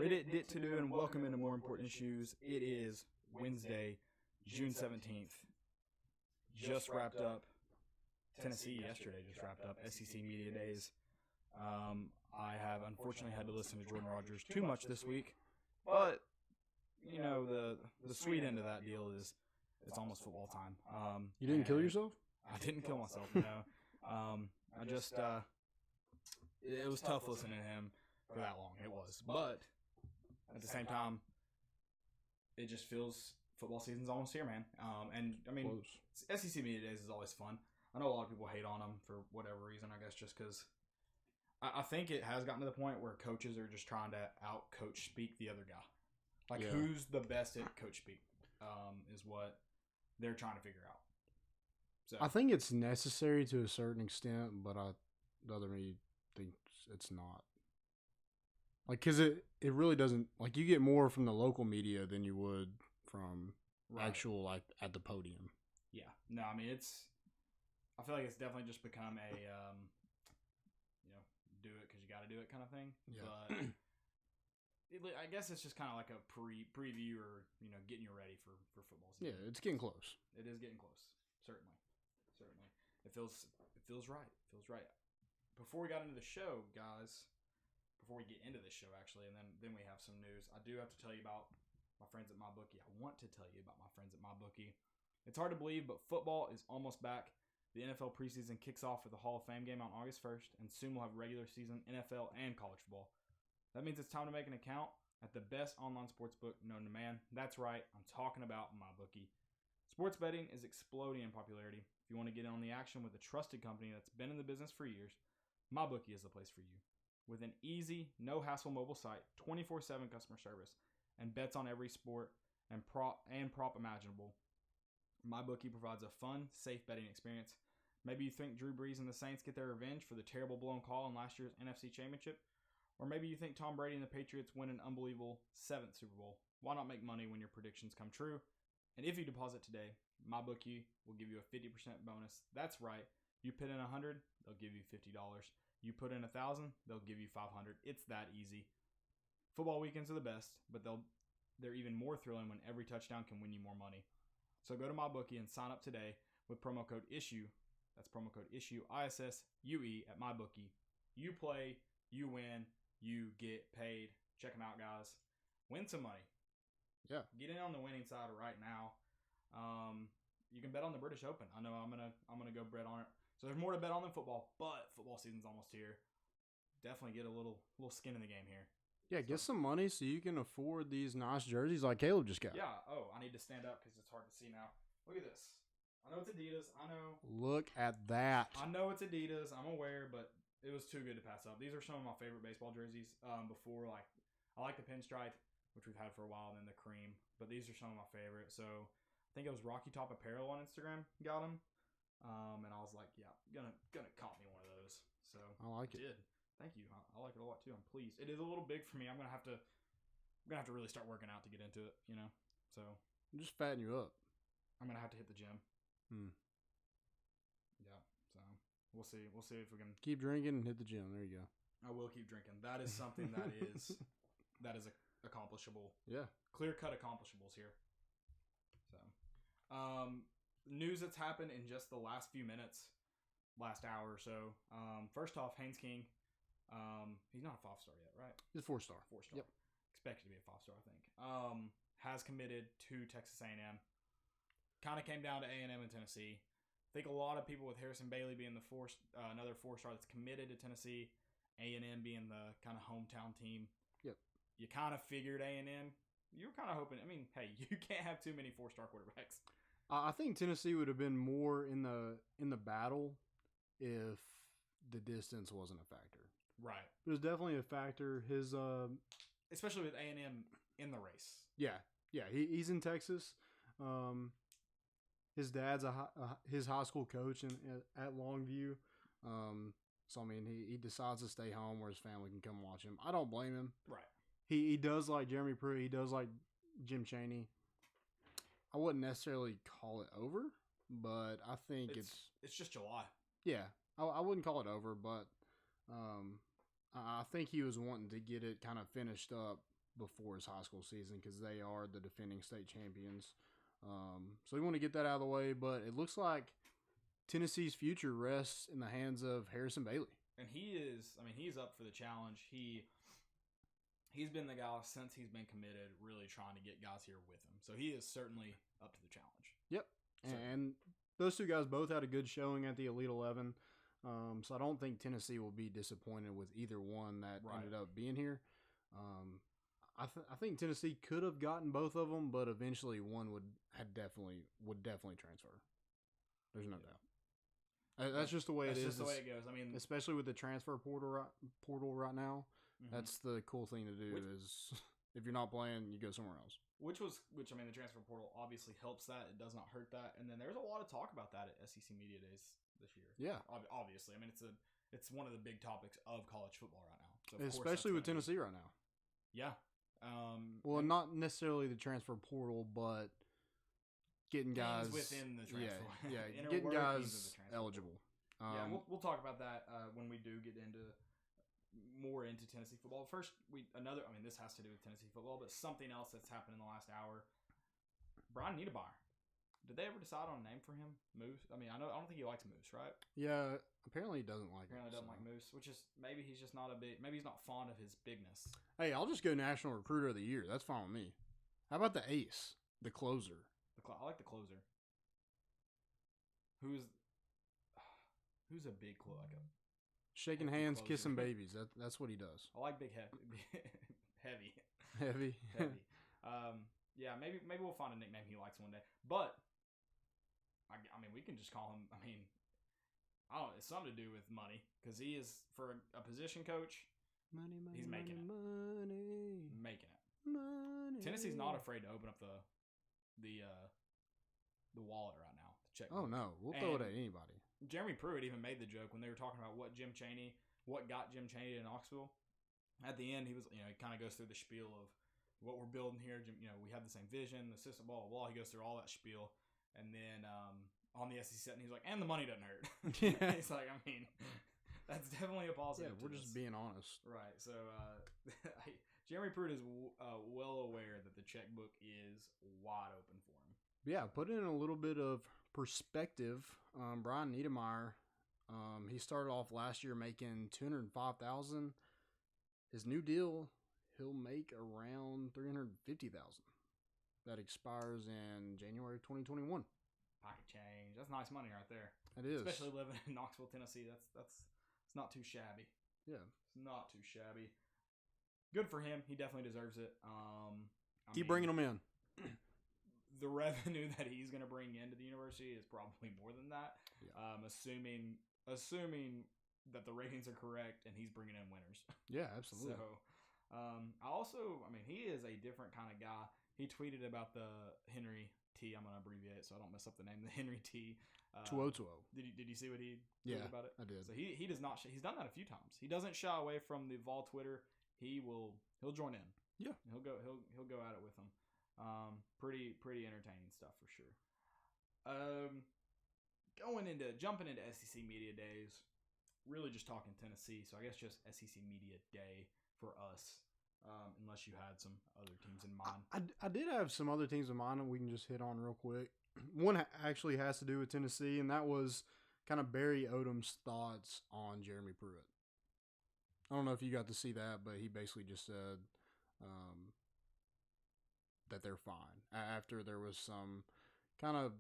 Reddit to do, and welcome into More Important Issues. It is Wednesday, June 17th. Just wrapped up. Tennessee yesterday just wrapped up SEC Media Days. I have unfortunately had to listen to Jordan Rodgers too much this week, but you know the sweet end of that deal is it's almost football time. You didn't kill yourself? I didn't kill myself. No, I just it was tough listening to him for that long. It was, but at the same time, it just feels football season's almost here, man. And I mean, SEC Media Days is always fun. I know a lot of people hate on them for whatever reason. I guess just because I think it has gotten to the point where coaches are just trying to out coach speak the other guy. Like who's the best at coach speak is what they're trying to figure out. So I think it's necessary to a certain extent, but the other me thinks it's not. Like, because it really doesn't, like, you get more from the local media than you would from actual, like, at the podium. Yeah. No, I mean, I feel like it's definitely just become a, do it because you got to do it kind of thing. Yeah. But I guess it's just kind of like a preview or, getting you ready for football season. Yeah, it's getting close. It is getting close. Certainly. It feels right. It feels right. Before we got into the show, guys, before we get into this show, actually, and then we have some news, I do have to tell you about my friends at MyBookie. I want to tell you about my friends at MyBookie. It's hard to believe, but football is almost back. The NFL preseason kicks off with the Hall of Fame game on August 1st, and soon we'll have regular season NFL and college football. That means it's time to make an account at the best online sportsbook known to man. That's right, I'm talking about MyBookie. Sports betting is exploding in popularity. If you want to get in on the action with a trusted company that's been in the business for years, MyBookie is the place for you. With an easy, no-hassle mobile site, 24/7 customer service, and bets on every sport and prop imaginable, MyBookie provides a fun, safe betting experience. Maybe you think Drew Brees and the Saints get their revenge for the terrible blown call in last year's NFC Championship, or maybe you think Tom Brady and the Patriots win an unbelievable 7th Super Bowl. Why not make money when your predictions come true? And if you deposit today, MyBookie will give you a 50% bonus. That's right. You put in $100, they'll give you $50. You put in $1,000, they'll give you $500. It's that easy. Football weekends are the best, but they're even more thrilling when every touchdown can win you more money. So go to MyBookie and sign up today with promo code ISSUE. That's promo code ISSUE, ISSUE at MyBookie. You play, you win, you get paid. Check them out, guys. Win some money. Yeah. Get in on the winning side right now. You can bet on the British Open. I know I'm gonna go bet on it. So there's more to bet on than football, but football season's almost here. Definitely get a little skin in the game here. Yeah, get some money so you can afford these nice jerseys like Caleb just got. Yeah. Oh, I need to stand up because it's hard to see now. Look at this. I know it's Adidas. I know. Look at that. I know it's Adidas. I'm aware, but it was too good to pass up. These are some of my favorite baseball jerseys. Before, I like the pinstripe, which we've had for a while, and then the cream. But these are some of my favorites. So I think it was Rocky Top Apparel on Instagram got them. And I was like, yeah, gonna cop me one of those. So I like it. Did. Thank you. I like it a lot too. I'm pleased. It is a little big for me. I'm gonna have to really start working out to get into it. So just fatten you up. I'm gonna have to hit the gym. Yeah. So we'll see. We'll see if we can keep drinking and hit the gym. There you go. I will keep drinking. That is something that is accomplishable. Yeah. Clear-cut accomplishables here. So, news that's happened in just the last few minutes, last hour or so. First off, Haynes King, he's not a 5-star yet, right? He's a 4-star. 4-star. Yep. Expected to be a 5-star, I think. Has committed to Texas A&M. Kind of came down to A&M and Tennessee. I think a lot of people with Harrison Bailey being the another 4-star that's committed to Tennessee, A&M being the kind of hometown team. Yep. You kind of figured A&M. You were kind of hoping. I mean, hey, you can't have too many 4-star quarterbacks. I think Tennessee would have been more in the battle if the distance wasn't a factor. Right. It was definitely a factor. His especially with A&M in the race. Yeah. He's in Texas. His dad's his high school coach at Longview. So I mean, he decides to stay home where his family can come watch him. I don't blame him. Right. He does like Jeremy Pruitt. He does like Jim Chaney. I wouldn't necessarily call it over, but I think it's just July. Yeah, I wouldn't call it over, but I think he was wanting to get it kind of finished up before his high school season because they are the defending state champions. So we want to get that out of the way, but it looks like Tennessee's future rests in the hands of Harrison Bailey. And he's up for the challenge. He's been the guy since he's been committed, really trying to get guys here with him. So he is certainly up to the challenge. Yep. And those two guys both had a good showing at the Elite 11. So I don't think Tennessee will be disappointed with either one that ended up being here. I think Tennessee could have gotten both of them, but eventually one would definitely transfer. There's no doubt. That's just the way it is. That's just the way it goes. I mean, especially with the transfer portal right now. Mm-hmm. That's the cool thing to do is if you're not playing, you go somewhere else. Which I mean, the transfer portal obviously helps that. It does not hurt that. And then there's a lot of talk about that at SEC Media Days this year. Yeah, obviously. I mean, it's one of the big topics of college football right now. So especially with Tennessee right now. Yeah. Well, not necessarily the transfer portal, but getting guys within the transfer. Yeah, getting guys eligible. We'll talk about that when we do get more into Tennessee football. First, this has to do with Tennessee football, but something else that's happened in the last hour. Brian Niedermeyer. Did they ever decide on a name for him? Moose? I mean, I don't think he likes Moose, right? Yeah, apparently he doesn't like it. Doesn't like Moose, which is maybe he's just not maybe he's not fond of his bigness. Hey, I'll just go National Recruiter of the Year. That's fine with me. How about the ace, the closer? I like the closer. Who's a big closer? Shaking hands, kissing babies. That's what he does. I like big heavy. Heavy. Yeah, maybe we'll find a nickname he likes one day. But I mean, we can just call him. I mean, I don't know. It's something to do with money because he is for a position coach. Money. He's making it. Making it. Money. Tennessee's not afraid to open up the wallet right now to check. Oh no, we'll throw it at anybody. Jeremy Pruitt even made the joke when they were talking about what got Jim Chaney to Knoxville. At the end, he was, he kind of goes through the spiel of what we're building here. We have the same vision, the system, blah, blah, blah. He goes through all that spiel. And then on the SEC set, and he's like, and the money doesn't hurt. Yeah. He's like, I mean, that's definitely a positive. Yeah, we're just being honest. Right. So Jeremy Pruitt is well aware that the checkbook is wide open for him. Yeah, put in a little bit of perspective. Brian Niedermeyer, he started off last year making $205,000. His new deal, he'll make around $350,000. That expires in January 2021. Pocket change. That's nice money right there. It is. Especially living in Knoxville, Tennessee. That's it's not too shabby. Yeah. It's not too shabby. Good for him. He definitely deserves it. Keep bringing him in. The revenue that he's going to bring into the university is probably more than that. Yeah. Assuming that the ratings are correct and he's bringing in winners. Yeah, absolutely. So, he is a different kind of guy. He tweeted about the Henry T. I'm going to abbreviate it so I don't mess up the name. The Henry T. 202. Did you see what he tweeted about it? I did. So he does not. He's done that a few times. He doesn't shy away from the Vol Twitter. He'll join in. Yeah. He'll go at it with them. Pretty entertaining stuff for sure. Jumping into SEC Media Days, really just talking Tennessee. So I guess just SEC Media Day for us. Unless you had some other teams in mind. I did have some other teams in mind, and we can just hit on real quick. One actually has to do with Tennessee, and that was kind of Barry Odom's thoughts on Jeremy Pruitt. I don't know if you got to see that, but he basically just said that they're fine. After there was some kind of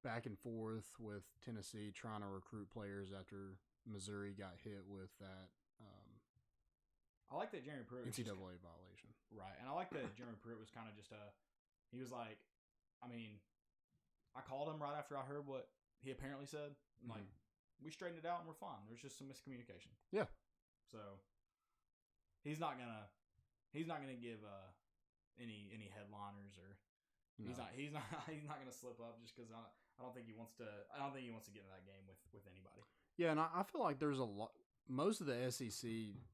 back and forth with Tennessee trying to recruit players after Missouri got hit with that I like that Jeremy Pruitt NCAA violation. Right. And I like that Jeremy Pruitt was kind of just he was like, I called him right after I heard what he apparently said. I'm like, we straightened it out and we're fine. There's just some miscommunication. Yeah. So he's not gonna give any headliners or he's not gonna slip up just because I don't think he wants to get in that game with anybody. Yeah, and I feel like there's a lot. Most of the SEC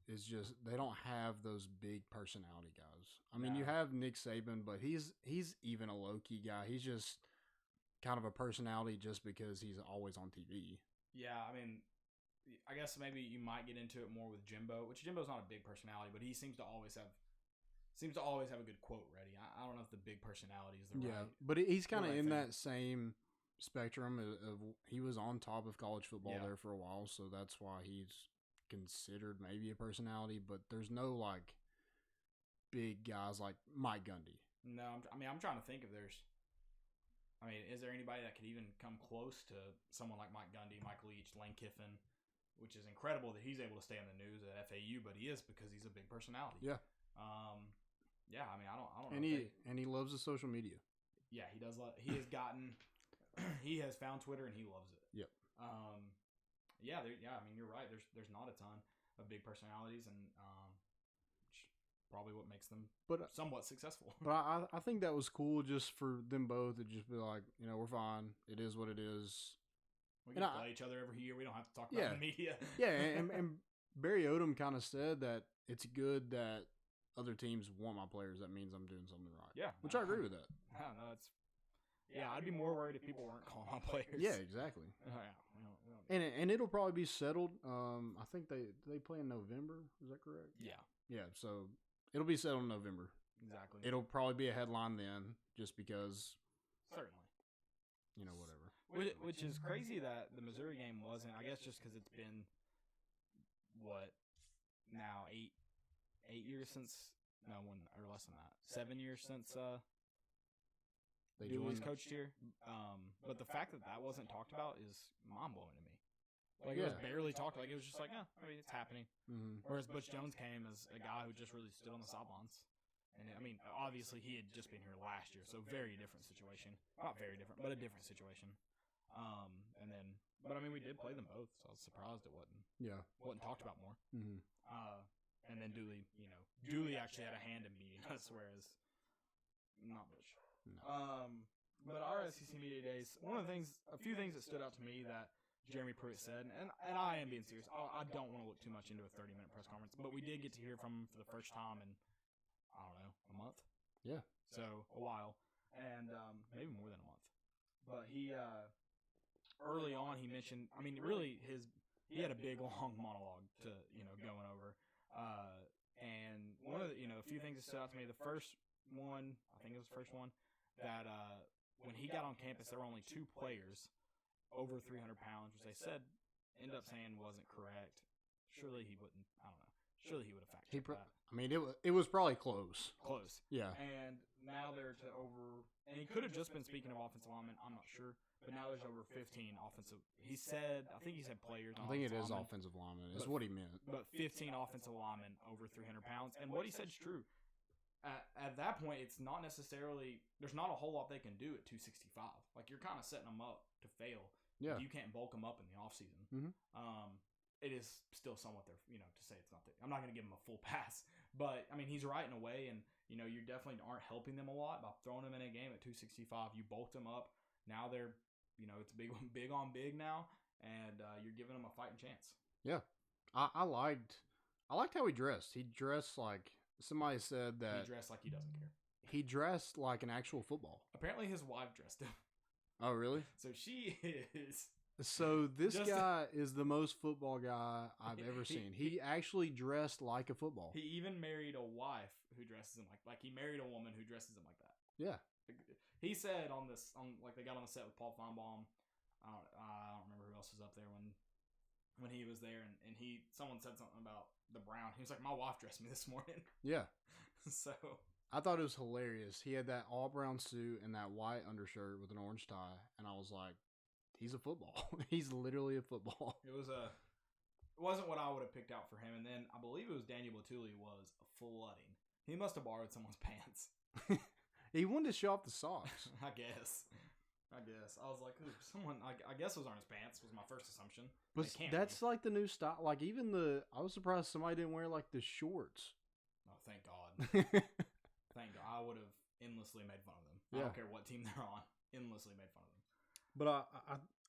is just they don't have those big personality guys. I mean, you have Nick Saban, but he's even a low key guy. He's just kind of a personality just because he's always on TV. Yeah, I guess maybe you might get into it more with Jimbo, which Jimbo's not a big personality, but he seems to always have seems to always have a good quote ready. I don't know if the big personality is the right. But he's kind of right in thing. that same spectrum of he was on top of college football Yeah. there for a while, so that's why he's considered maybe a personality. But there's no like big guys like Mike Gundy. No, I'm trying to think if there's. Is there anybody that could even come close to someone like Mike Gundy, Mike Leach, Lane Kiffin, which is incredible that he's able to stay in the news at FAU, but he is because he's a big personality. Yeah. Yeah. I don't know. And he loves the social media. Yeah, he does. He has gotten. He has found Twitter and he loves it. Yep. Yeah. You're right. There's not a ton of big personalities, and probably what makes them somewhat successful. But I think that was cool just for them both to just be like, we're fine. It is what it is. We can play each other every year. We don't have to talk about the media. Yeah, and Barry Odom kind of said that it's good that other teams want my players. That means I'm doing something right. Yeah. Which I agree with that. I'd be more worried if people weren't calling my players. Yeah, exactly. And it'll probably be settled. I think they play in November. Is that correct? Yeah. Yeah, so it'll be settled in November. Exactly. It'll probably be a headline then, just because. Certainly. Whatever. Which is crazy that the Missouri game wasn't. I guess just because it's been what now 8 years since or less than that 7 years since Dooley's coached here. But the fact that wasn't talked about is mind blowing to me. Like it was barely talked. Like it was just like, it's happening. Mm-hmm. Whereas Butch Jones came as a guy who just really stood on the sidelines. And obviously he had just been here last year, so very different situation. Not very different, but a different situation. But we did play them both, so I was surprised it wasn't talked about more. Mm-hmm. And then Dooley actually had a hand in beating us, whereas not Butch. No. But our SEC Media Days, a few things that stood out to me that Jeremy Pruitt said, and I am being serious. I don't want to look too much into a 30-minute press conference, but we did get to hear from him for the first time in, I don't know, a month? Yeah. So, a while. And maybe more than a month. But he, early on, he mentioned, really, he had a big, long monologue to, going over. And one of the, a few things that stood out to me, the first one, I think it was the first one, that when he got on campus, there were only 2 players over 300 pounds, which they ended up saying wasn't correct. Surely he wouldn't, I don't know. Surely he would have fact-checked that. It was probably close. Close. Yeah. And now they're to over, and he could have just been speaking of offensive linemen, I'm not sure, but now there's over 15 offensive, I think he said players. I think it is offensive linemen. That's what he meant. But 15 offensive linemen over 300 pounds. And what he said is true. At that point, it's not necessarily, there's not a whole lot they can do at 265. Like, you're kind of setting them up to fail. Yeah. You can't bulk them up in the offseason. Mm-hmm. It is still somewhat there, to say it's not there. I'm not going to give him a full pass. But, he's right in a way. And, you definitely aren't helping them a lot by throwing them in a game at 265. You bulked them up. Now they're, it's big on big now. And you're giving them a fighting chance. Yeah. I liked how he dressed. He dressed like, somebody said that. He dressed like he doesn't care. He dressed like an actual football. Apparently his wife dressed him. Oh, really? So she is. So this guy is the most football guy I've ever seen. He actually dressed like a football. He even married a wife who dresses him like he married a woman who dresses him like that. Yeah. He said they got on the set with Paul Feinbaum. I don't remember who else was up there when he was there, and someone said something about the brown. He was like, my wife dressed me this morning. Yeah. So I thought it was hilarious. He had that all brown suit and that white undershirt with an orange tie, and I was like, he's a football. He's literally a football. It wasn't what I would have picked out for him. And then I believe it was Daniel Batuli was flooding. He must have borrowed someone's pants. He wanted to show off the socks. I guess. I was like, ooh, I guess those aren't his pants, was my first assumption. But that's like the new style. Like, I was surprised somebody didn't wear like the shorts. Oh, thank God. Thank God. I would have endlessly made fun of them. I don't care what team they're on. Endlessly made fun of them. But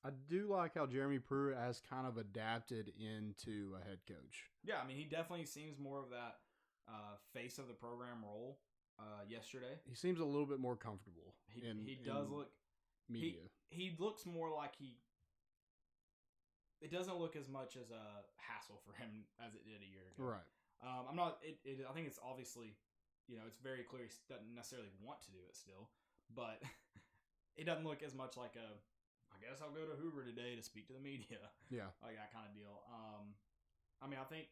I do like how Jeremy Pruitt has kind of adapted into a head coach. Yeah, he definitely seems more of that face of the program role yesterday. He seems a little bit more comfortable. He does look media. He looks more like it doesn't look as much as a hassle for him as it did a year ago. Right. I think it's obviously it's very clear he doesn't necessarily want to do it still, but it doesn't look as much like I guess I'll go to Hoover today to speak to the media. Yeah. Like that kind of deal. I mean, I think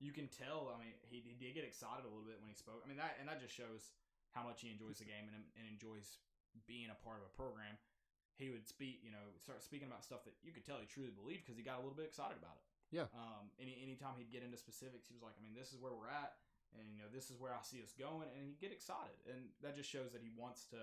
you can tell. I mean, he did get excited a little bit when he spoke. I mean, that just shows how much he enjoys the game and enjoys being a part of a program. He would speak, start speaking about stuff that you could tell he truly believed because he got a little bit excited about it. Yeah. Anytime he'd get into specifics, he was like, I mean, this is where we're at, and this is where I see us going, and he'd get excited, and that just shows that he wants to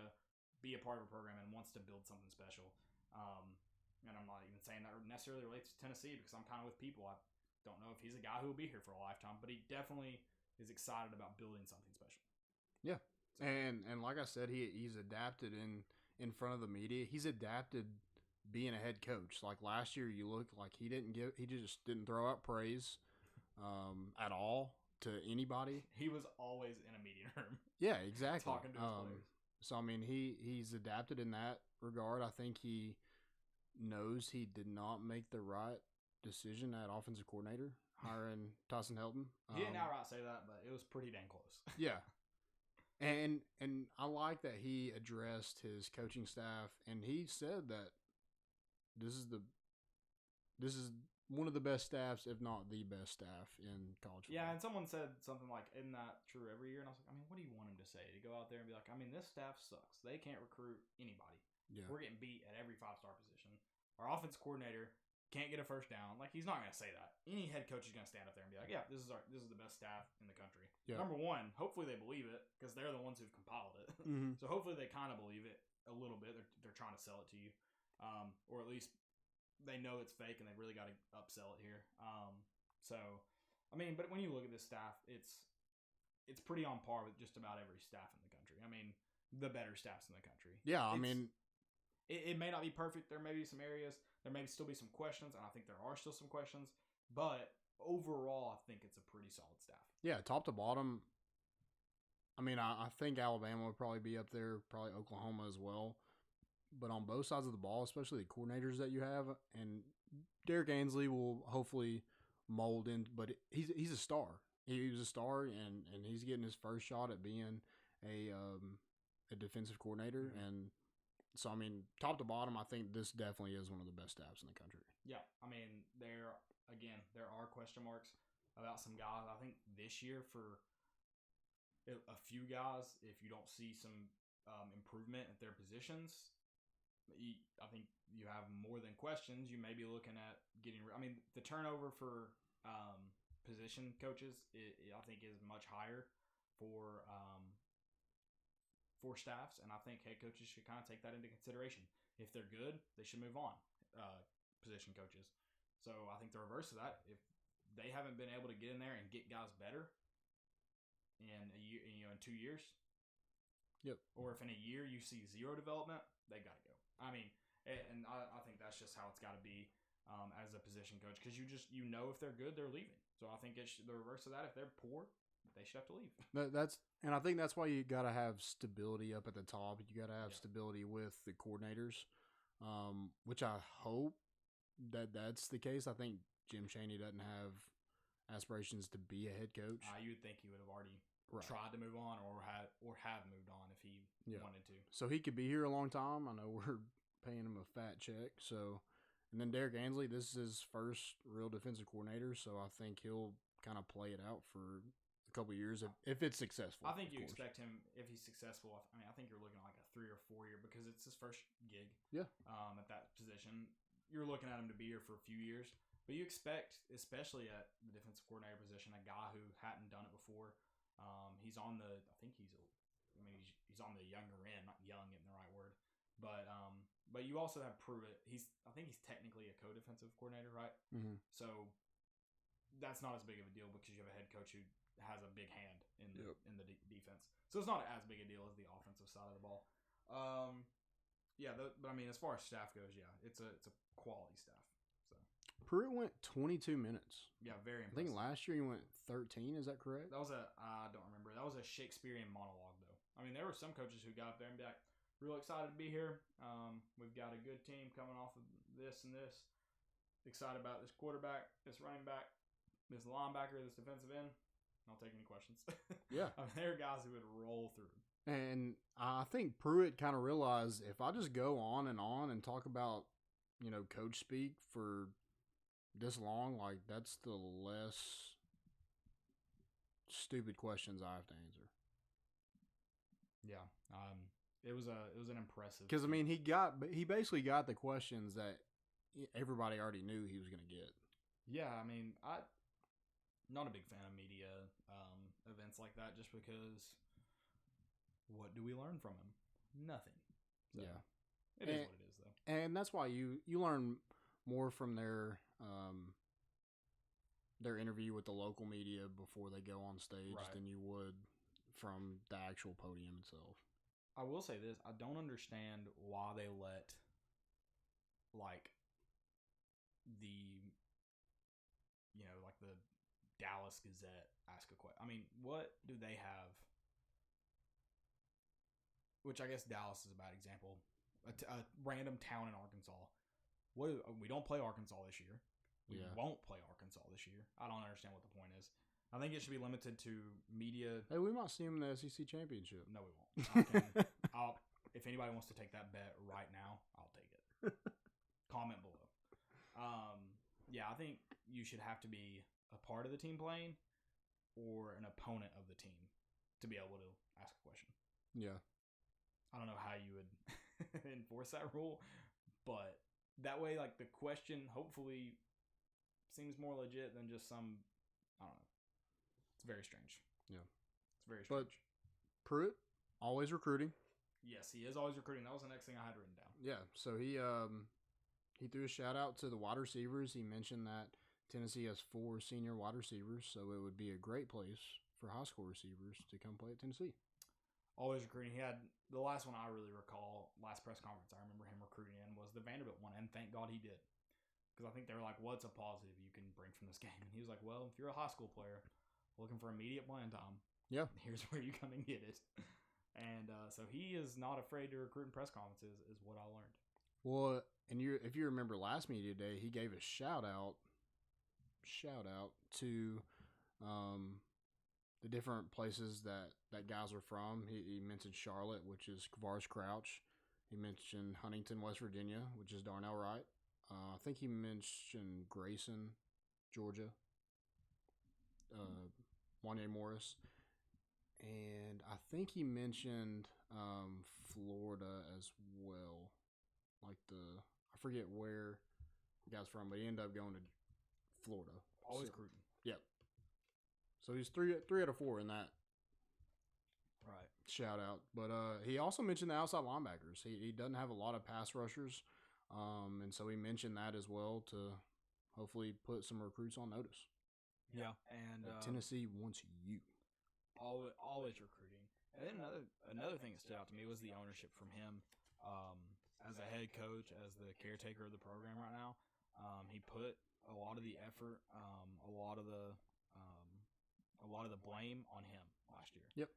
be a part of a program and wants to build something special. And I'm not even saying that necessarily relates to Tennessee because I'm kind of with people. I don't know if he's a guy who will be here for a lifetime, but he definitely is excited about building something special. Yeah. So. And like I said, he's adapted in front of the media. He's adapted being a head coach. Like last year, you look like he just didn't throw out praise at all to anybody. He was always in a meeting room. Yeah, exactly. Talking to his players. So I mean, he's adapted in that regard. I think he knows he did not make the right decision at offensive coordinator hiring Tyson Helton. He didn't outright say that, but it was pretty dang close. Yeah. And I like that he addressed his coaching staff, and he said that this is one of the best staffs, if not the best staff in college football. Yeah, and someone said something like, "Isn't that true every year?" And I was like, I mean, what do you want him to say? To go out there and be like, I mean, this staff sucks. They can't recruit anybody. Yeah. We're getting beat at every 5-star position. Our offense coordinator can't get a first down. Like, he's not going to say that. Any head coach is going to stand up there and be like, yeah, this is the best staff in the country. Yeah. Number one, hopefully they believe it because they're the ones who've compiled it. Mm-hmm. So hopefully they kind of believe it a little bit. They're trying to sell it to you, or at least they know it's fake and they really got to upsell it here. So I mean, but when you look at this staff, it's pretty on par with just about every staff in the country. I mean, the better staffs in the country. Yeah, I mean, it may not be perfect. There may be some areas. There may still be some questions, and I think there are still some questions. But overall, I think it's a pretty solid staff. Yeah, top to bottom. I mean, I think Alabama would probably be up there, probably Oklahoma as well. But on both sides of the ball, especially the coordinators that you have, and Derek Ainsley will hopefully mold in. But he's a star. He was a star, and he's getting his first shot at being a defensive coordinator. Mm-hmm. And so, I mean, top to bottom, I think this definitely is one of the best staffs in the country. Yeah, I mean, there are question marks about some guys. I think this year for a few guys, if you don't see some improvement at their positions, I think you have more than questions. You may be looking at getting. I mean, the turnover for position coaches, I think, is much higher for staffs, and I think head coaches should kind of take that into consideration. If they're good, they should move on. Position coaches. So I think the reverse of that, if they haven't been able to get in there and get guys better in a year, in 2 years, yep, or if in a year you see zero development, they got to go. I mean, and I think that's just how it's got to be as a position coach, because you know if they're good, they're leaving. So I think it's the reverse of that. If they're poor, they should have to leave. And I think that's why you got to have stability up at the top. You got to have stability with the coordinators, which I hope that's the case. I think Jim Chaney doesn't have aspirations to be a head coach. You would think he would have already tried to move on or have moved on if he wanted to. So he could be here a long time. I know we're paying him a fat check. So, and then Derek Ainsley, this is his first real defensive coordinator. So I think he'll kind of play it out for a couple of years if it's successful. I think you expect him, if he's successful. I mean, I think you're looking at like a 3 or 4 year, because it's his first gig. Yeah. At that position, you're looking at him to be here for a few years, but you expect, especially at the defensive coordinator position, a guy who hadn't done it before. He's on the, I think he's on the younger end, not young isn't the right word, but you also have Pruitt. I think he's technically a co-defensive coordinator, right? Mm-hmm. So that's not as big of a deal because you have a head coach who has a big hand in the defense. So it's not as big a deal as the offensive side of the ball. But I mean, as far as staff goes, it's a quality staff. So Pruitt went 22 minutes. Yeah, very impressive. I think last year he went 13. Is that correct? That was I don't remember. That was a Shakespearean monologue, though. I mean, there were some coaches who got up there and be like, real excited to be here. We've got a good team coming off of this and this. Excited about this quarterback, this running back, this linebacker, this defensive end. I'll take any questions. Yeah. I mean, there are guys who would roll through. And I think Pruitt kind of realized if I just go on and talk about, coach speak for this long, like that's the less stupid questions I have to answer. Yeah. It was an impressive. Because he basically got the questions that everybody already knew he was going to get. Yeah, I mean, I'm not a big fan of media events like that, just because. What do we learn from him? Nothing. So, yeah, it is what it is, though. And that's why you learn more from their interview with the local media before they go on stage than you would from the actual podium itself. I will say this: I don't understand why they let the Dallas Gazette ask a question. I mean, what do they have? Which I guess Dallas is a bad example. A random town in Arkansas. We don't play Arkansas this year. We won't play Arkansas this year. I don't understand what the point is. I think it should be limited to media. Hey, we might see them in the SEC championship. No, we won't. If anybody wants to take that bet right now, I'll take it. Comment below. Yeah, I think you should have to be a part of the team playing or an opponent of the team to be able to ask a question. Yeah. I don't know how you would enforce that rule, but that way, like, the question hopefully seems more legit than just some, I don't know. It's very strange. Yeah. It's very strange. But Pruitt, always recruiting. Yes, he is always recruiting. That was the next thing I had written down. Yeah, so he threw a shout out to the wide receivers. He mentioned that Tennessee has 4 senior wide receivers, so it would be a great place for high school receivers to come play at Tennessee. Always recruiting. He had the last one I really recall, last press conference I remember him recruiting in was the Vanderbilt one, and thank God he did. Because I think they were like, what's a positive you can bring from this game? And he was like, well, if you're a high school player looking for immediate playing time, here's where you come and get it. And so he is not afraid to recruit in press conferences, is what I learned. Well, and if you remember last media day, he gave a shout out to the different places that guys are from. He mentioned Charlotte, which is Kavars Crouch. He mentioned Huntington, West Virginia, which is Darnell Wright. I think he mentioned Grayson, Georgia. Wanye Morris. And I think he mentioned Florida as well. I forget where the guy's from, but he ended up going to Florida. Always recruiting. Yep. So he's three out of 4 in that shout out. But he also mentioned the outside linebackers. He doesn't have a lot of pass rushers, and so he mentioned that as well to hopefully put some recruits on notice. Yeah, and Tennessee wants you. Always recruiting. And then another thing that stood out to me was the ownership from him. As a head coach, as the caretaker of the program right now, he put a lot of the effort, a lot of the blame on him last year. Yep.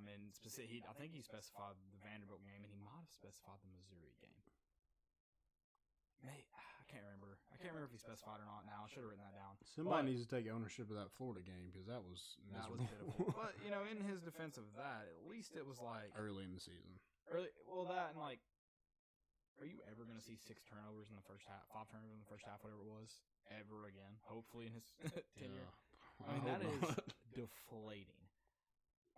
And I think he specified the Vanderbilt game, and he might have specified the Missouri game. I can't remember. I can't remember if he specified or not. Now I should have written that down. Somebody needs to take ownership of that Florida game because that was miserable. Pitiful. But in his defense of that, at least it was like early in the season. That and like, are you ever going to see 6 turnovers in the first half, 5 turnovers in the first half, whatever it was, ever again? Hopefully in his tenure. I mean, that is deflating.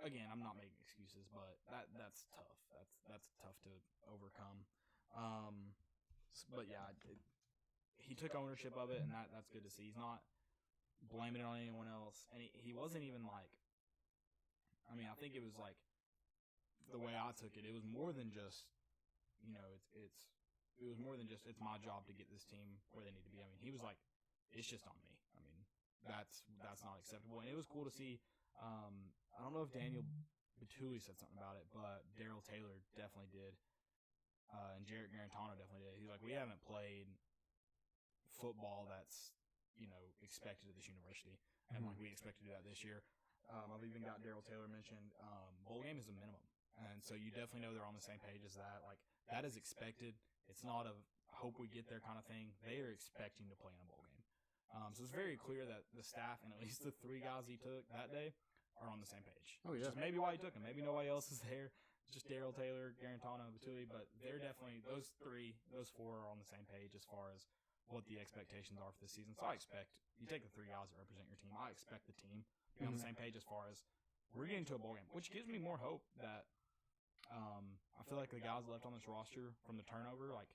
Again, I'm not making excuses, but that's tough. That's tough to overcome. But yeah, he took ownership of it, and that's good to see. He's not blaming it on anyone else, and he wasn't even like. I mean, I think it was like the way I took it. It was more than just, it was more than just it's my job to get this team where they need to be. I mean, he was like, it's just on me. I mean, that's not acceptable, and it was cool to see. I don't know if Daniel Batuli said something about it, but Daryl Taylor definitely did. And Jarrett Garantano definitely did. He's like, we haven't played football that's, expected at this university. And like, we expect to do that this year. I've even got Daryl Taylor mentioned, bowl game is a minimum. And so you definitely know they're on the same page as that. Like, that is expected. It's not a hope we get there kind of thing. They are expecting to play in a bowl game. So it's very clear that the staff and at least the 3 guys he took that day are on the same page. Oh, yeah. Which is maybe why he took him. Maybe nobody else is there. It's just Darrell Taylor, Garantano, Batuli, but they're definitely those 4 are on the same page as far as what the expectations are for this season. So I expect you take the 3 guys that represent your team. I expect the team to be on the same page as far as we're getting to a bowl game, which gives me more hope that I feel like the guys left on this roster from the turnover, like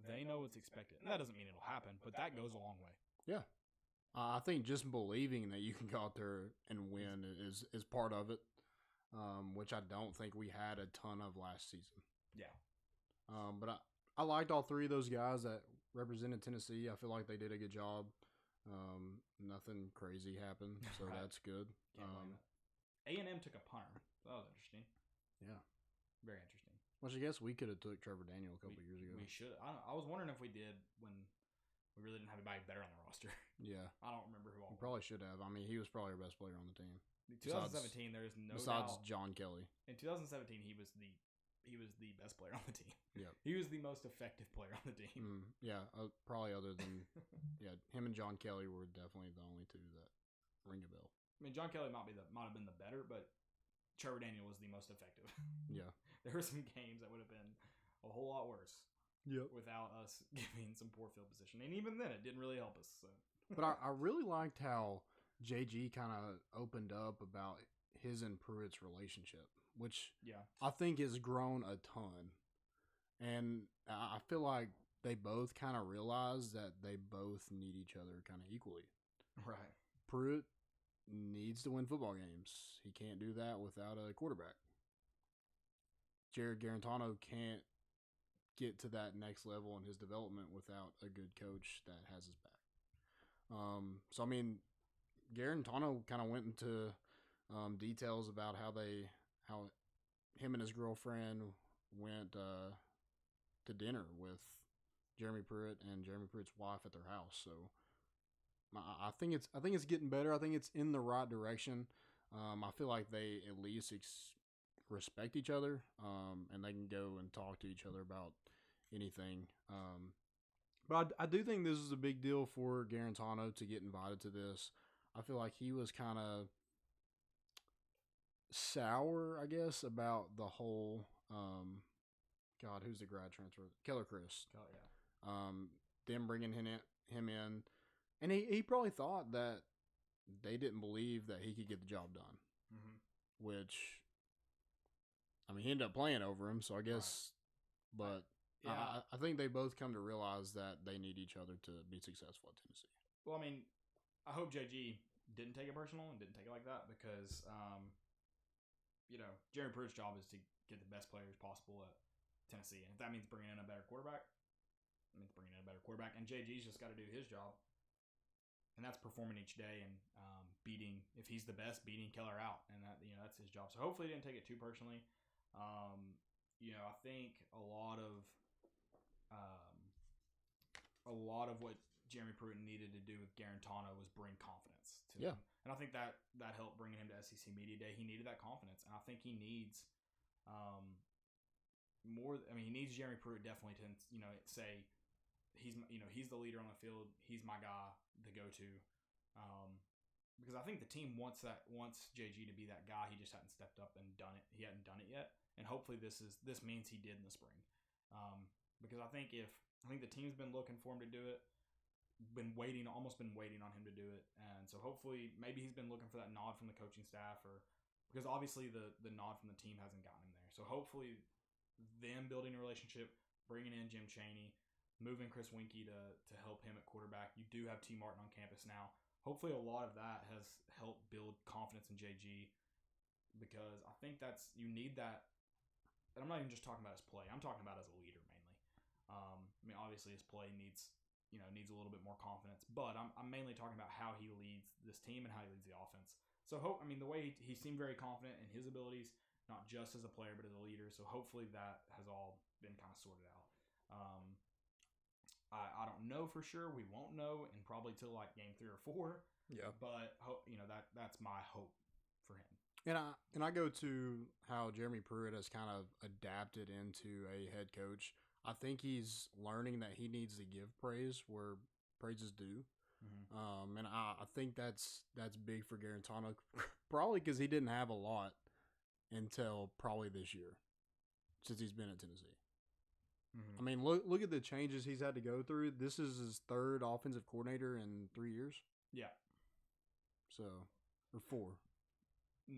they know what's expected. And that doesn't mean it'll happen, but that goes a long way. Yeah. I think just believing that you can go out there and win is part of it, which I don't think we had a ton of last season. Yeah. But I liked all 3 of those guys that represented Tennessee. I feel like they did a good job. Nothing crazy happened, so Right. That's good. A&M took a punter. So that was interesting. Yeah. Very interesting. Which I guess we could have took Trevor Daniel a couple years ago. We should. I was wondering if we did when we really didn't have anybody better on the roster. Yeah. I don't remember who all. We probably should have. I mean, he was probably our best player on the team. In 2017, there is no besides doubt. John Kelly. In 2017, he was the best player on the team. Yeah. He was the most effective player on the team. Yeah, probably other than him and John Kelly were definitely the only 2 that ring a bell. I mean, John Kelly might have been the better, but Trevor Daniel was the most effective. Yeah. There were some games that would have been a whole lot worse. Yep. Without us giving some poor field position, and even then, it didn't really help us. So. But I really liked how JG kind of opened up about his and Pruitt's relationship, which I think has grown a ton. And I feel like they both kind of realize that they both need each other kind of equally. Right. Pruitt needs to win football games. He can't do that without a quarterback. Jared Garantano can't get to that next level in his development without a good coach that has his back. So, I mean, Garantano kind of went into details about how him and his girlfriend went to dinner with Jeremy Pruitt and Jeremy Pruitt's wife at their house. So, I think it's getting better. I think it's in the right direction. I feel like they at least respect each other, and they can go and talk to each other about anything. But I do think this is a big deal for Garantano to get invited to this. I feel like he was kind of sour, I guess, about the whole God, who's the grad transfer? Keller Chris. Oh yeah. Them bringing him in, and he probably thought that they didn't believe that he could get the job done. Mm-hmm. Which, I mean, he ended up playing over him, so I guess. Right. But yeah. I think they both come to realize that they need each other to be successful at Tennessee. Well, I mean, I hope JG didn't take it personal and didn't take it like that because, Jerry Pruitt's job is to get the best players possible at Tennessee. And if that means bringing in a better quarterback, it means bringing in a better quarterback. And JG's just got to do his job. And that's performing each day and beating, if he's the best, beating Keller out. And that's his job. So hopefully he didn't take it too personally. I think a lot of what Jeremy Pruitt needed to do with Garantano was bring confidence to him. And I think that helped bringing him to SEC Media Day. He needed that confidence. And I think he needs more. I mean, he needs Jeremy Pruitt definitely to, say he's the leader on the field. He's my guy to go to. Because I think the team wants JG to be that guy. He just hadn't stepped up and done it. He hadn't done it yet. And hopefully this means he did in the spring. Because I think the team's been looking for him to do it, almost been waiting on him to do it. And so hopefully maybe he's been looking for that nod from the coaching staff, or because obviously the nod from the team hasn't gotten him there. So hopefully them building a relationship, bringing in Jim Chaney, moving Chris Winkie to help him at quarterback. You do have T. Martin on campus now. Hopefully a lot of that has helped build confidence in JG, because I think you need that. And I'm not even just talking about his play. I'm talking about as a leader mainly. I mean, obviously his play needs a little bit more confidence, but I'm mainly talking about how he leads this team and how he leads the offense. So the way he seemed very confident in his abilities, not just as a player, but as a leader. So hopefully that has all been kind of sorted out. I don't know for sure. We won't know, and probably till like game 3 or 4. Yeah. But that's my hope for him. And I go to how Jeremy Pruitt has kind of adapted into a head coach. I think he's learning that he needs to give praise where praise is due. And I think that's big for Garantano, probably because he didn't have a lot until probably this year, since he's been at Tennessee. I mean, look at the changes he's had to go through. This is his third offensive coordinator in 3 years. Yeah. So, or 4. Yeah.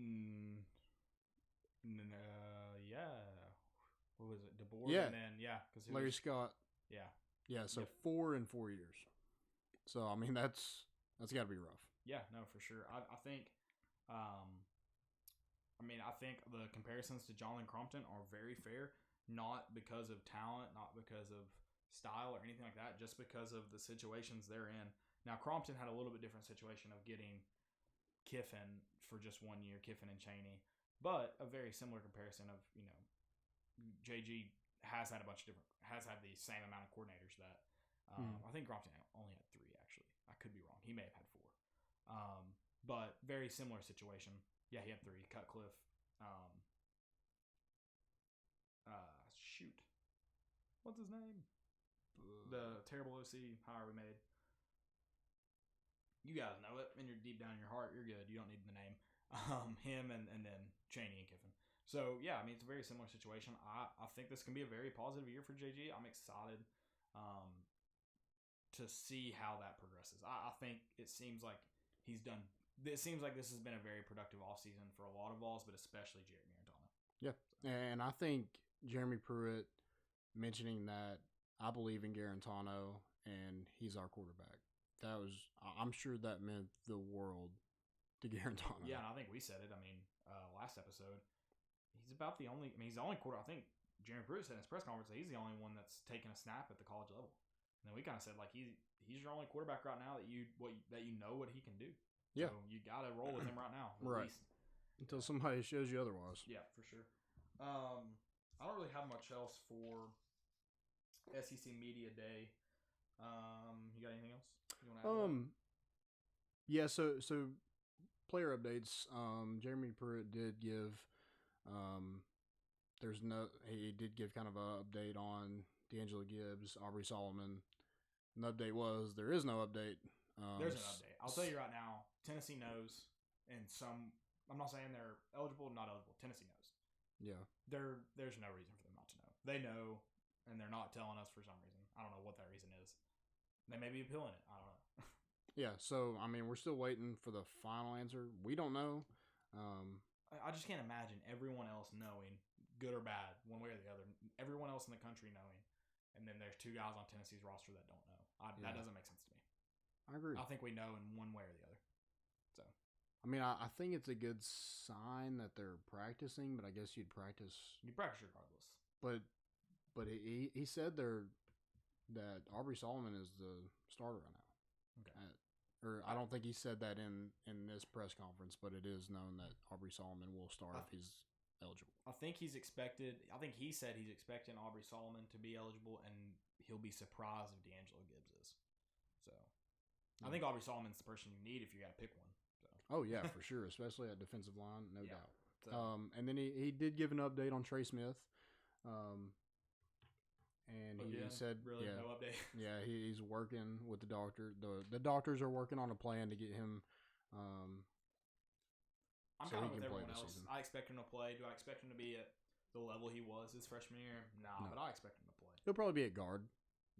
What was it? DeBoer? Yeah. And then, because Larry Scott. Yeah. Yeah, so 4 in 4 years. So, I mean, that's got to be rough. Yeah, no, for sure. I think, I think the comparisons to John Crompton are very fair, not because of talent, not because of style or anything like that, just because of the situations they're in. Now, Crompton had a little bit different situation of getting Kiffin for just 1 year, Kiffin and Chaney, but a very similar comparison of, JG has had the same amount of coordinators that I think Crompton only had 3, actually. I could be wrong. He may have had 4. But very similar situation. Yeah, he had 3. Cutcliffe. Shoot. What's his name? The terrible OC hire we made. You guys know it, and you're deep down in your heart. You're good. You don't need the name. Him and then Chaney and Kiffin. So, yeah, I mean, it's a very similar situation. I think this can be a very positive year for JG. I'm excited to see how that progresses. I think it seems like this has been a very productive offseason for a lot of Vols, but especially Jared Garantano. Yeah, and I think Jeremy Pruitt mentioning that I believe in Garantano and he's our quarterback. I'm sure that meant the world to Garantano. Yeah, and I think we said it. I mean, last episode, he's about the only. I mean, he's the only quarter. I think Jeremy Pruitt said in his press conference that he's the only one that's taken a snap at the college level. And then we kind of said like he's your only quarterback right now that you know what he can do. Yeah, so you got to roll with him right now, at least. Until somebody shows you otherwise. Yeah, for sure. I don't really have much else for SEC Media Day. You got anything else you want to add? Yeah. So player updates. Jeremy Pruitt did give. He did give kind of an update on D'Angelo Gibbs, Aubrey Solomon. And the update was there is no update. There's an update. I'll tell you right now. Tennessee knows, and I'm not saying they're eligible, not eligible. Tennessee knows. Yeah. There's no reason for them not to know. They know, and they're not telling us for some reason. I don't know what that reason is. They may be appealing it. I don't know. Yeah, so, I mean, we're still waiting for the final answer. We don't know. I just can't imagine everyone else knowing, good or bad, one way or the other. Everyone else in the country knowing, and then there's 2 guys on Tennessee's roster that don't know. That doesn't make sense to me. I agree. I think we know in one way or the other. So, I mean, I think it's a good sign that they're practicing, but I guess you'd practice. You practice regardless. But he said that Aubrey Solomon is the starter right now. Okay. I don't think he said that in this press conference, but it is known that Aubrey Solomon will start if he's eligible. I think he said he's expecting Aubrey Solomon to be eligible, and he'll be surprised if D'Angelo Gibbs is. So, I think Aubrey Solomon's the person you need if you got to pick one. So. Oh yeah, for sure, especially at defensive line, no doubt. So. And then he did give an update on Trey Smith. And he said, really no update. Yeah, he's working with the doctor. The doctors are working on a plan to get him. I'm kind of with everyone else. I expect him to play. Do I expect him to be at the level he was his freshman year? No, but I expect him to play. He'll probably be at guard.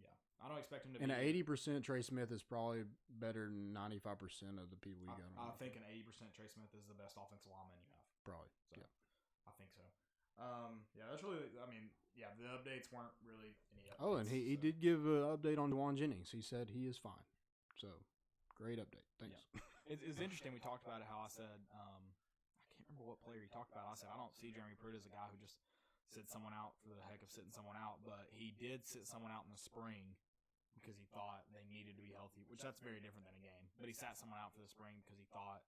Yeah, I don't expect him to. And at 80%, Trey Smith is probably better than 95% of the people you got. I think an 80% Trey Smith is the best offensive lineman you have. Probably. So, yeah, I think so. That's really. I mean, yeah, the updates weren't really any updates. Oh, and he did give an update on Juwan Jennings. He said he is fine. So, great update. Thanks. Yeah. It's interesting. We talked about it. How I said, I can't remember what player he talked about. I said I don't see Jeremy Pruitt as a guy who just sits someone out for the heck of sitting someone out, but he did sit someone out in the spring because he thought they needed to be healthy, which that's very different than a game. But he sat someone out for the spring because he thought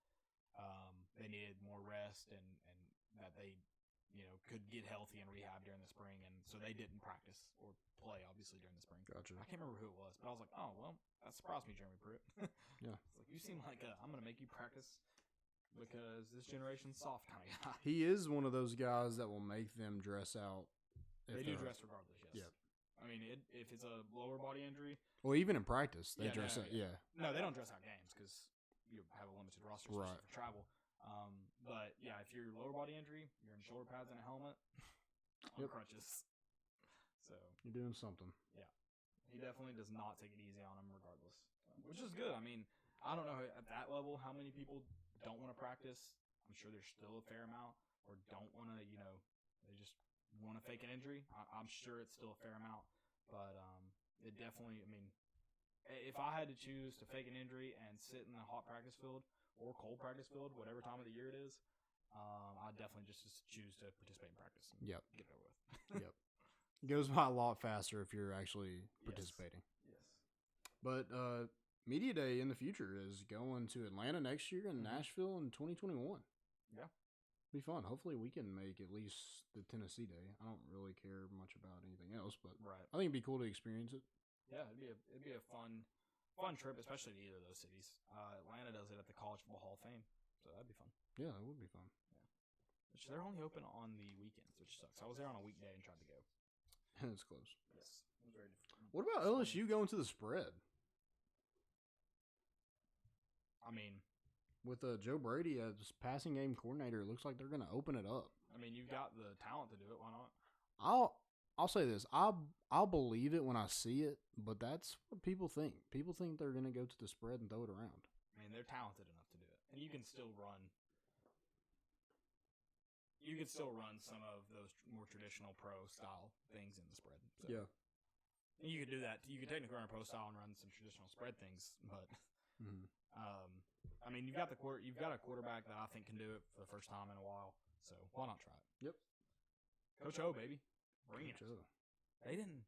they needed more rest and that they could get healthy and rehab during the spring, and so they didn't practice or play obviously during the spring. Gotcha. I can't remember who it was, but I was like, oh well, that surprised me, Jeremy Pruitt. Yeah, it's like you seem like I'm going to make you practice because this generation's soft kind of guy. He is one of those guys that will make them dress out. They do dress regardless. Yes. Yeah. I mean, if it's a lower body injury. Well, even in practice, they dress out. Yeah. No, they don't dress out games because you have a limited roster, especially for travel. But yeah, if you're lower body injury, you're in shoulder pads and a helmet on crutches. So you're doing something. Yeah, he definitely does not take it easy on him, regardless, which is good. I mean, I don't know at that level how many people don't want to practice. I'm sure there's still a fair amount, or don't want to. They just want to fake an injury. I'm sure it's still a fair amount, but it definitely. I mean, if I had to choose to fake an injury and sit in the hot practice field or cold practice field, whatever time of the year it is, I'd definitely just choose to participate in practice. And get it over with. Yep. It goes by a lot faster if you're actually participating. Yes. But Media Day in the future is going to Atlanta next year and Nashville in 2021. Yeah. Be fun. Hopefully we can make at least the Tennessee Day. I don't really care much about anything else, but I think it'd be cool to experience it. Yeah, it'd be a fun trip, especially to either of those cities. Atlanta does it at the College Football Hall of Fame, so that'd be fun. Yeah, that would be fun. Yeah, which they're only open on the weekends, which sucks. I was there on a weekday and tried to go. It's close. Yes, it was very different. What about LSU going to the spread? I mean, with Joe Brady as passing game coordinator, it looks like they're going to open it up. I mean, you've got the talent to do it. Why not? I'll say this. I'll believe it when I see it, but that's what people think. People think they're going to go to the spread and throw it around. I mean, they're talented enough to do it, and you can still run. You could still run some of those more traditional pro style things in the spread. So. Yeah, you could do that. You could technically run a pro style and run some traditional spread things, but I mean, you've got a quarterback that I think can do it for the first time in a while. So why not try it? Yep. Coach O, baby, bring it. They didn't.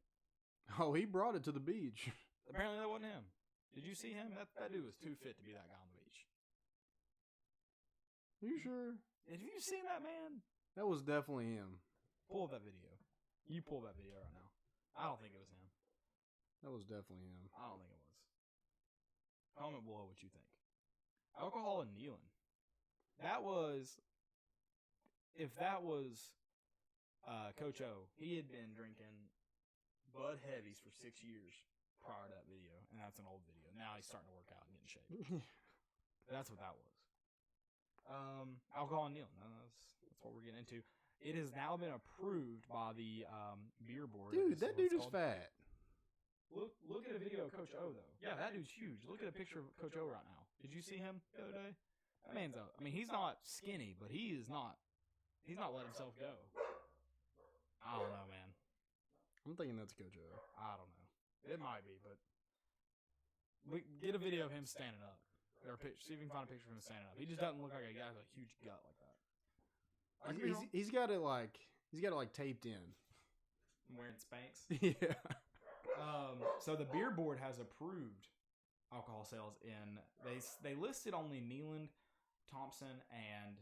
Oh, he brought it to the beach. Apparently, that wasn't him. Did you see him? That dude was too fit to be that guy on the beach. Are you sure? Have you seen that man? That was definitely him. Pull up that video. You pull that video right now. I don't think it was him. That was definitely him. I don't think it was. Comment below what you think. Alcohol and kneeling. If that was Coach O, he had been drinking Bud Heavies for 6 years prior to that video, and that's an old video. Now he's starting to work out and get in shape. That's what that was. Alcohol and kneeling. That's what we're getting into. It has now been approved by the beer board. Dude, that dude is fat. Look at a video of Coach O, though. Yeah, that dude's huge. Look at a picture of Coach O right now. Did you see him the other day? That man's up. I mean, he's not skinny, but he's not letting himself go. I don't know, man. I'm thinking that's Coach O. I don't know. It might be, but get a video of him standing up. Or see if you can find a picture of him standing up. He just doesn't look like a guy with a huge gut like that. He's got it like taped in. I'm wearing Spanx. Yeah. So the beer board has approved alcohol sales in they listed only Neyland, Thompson, and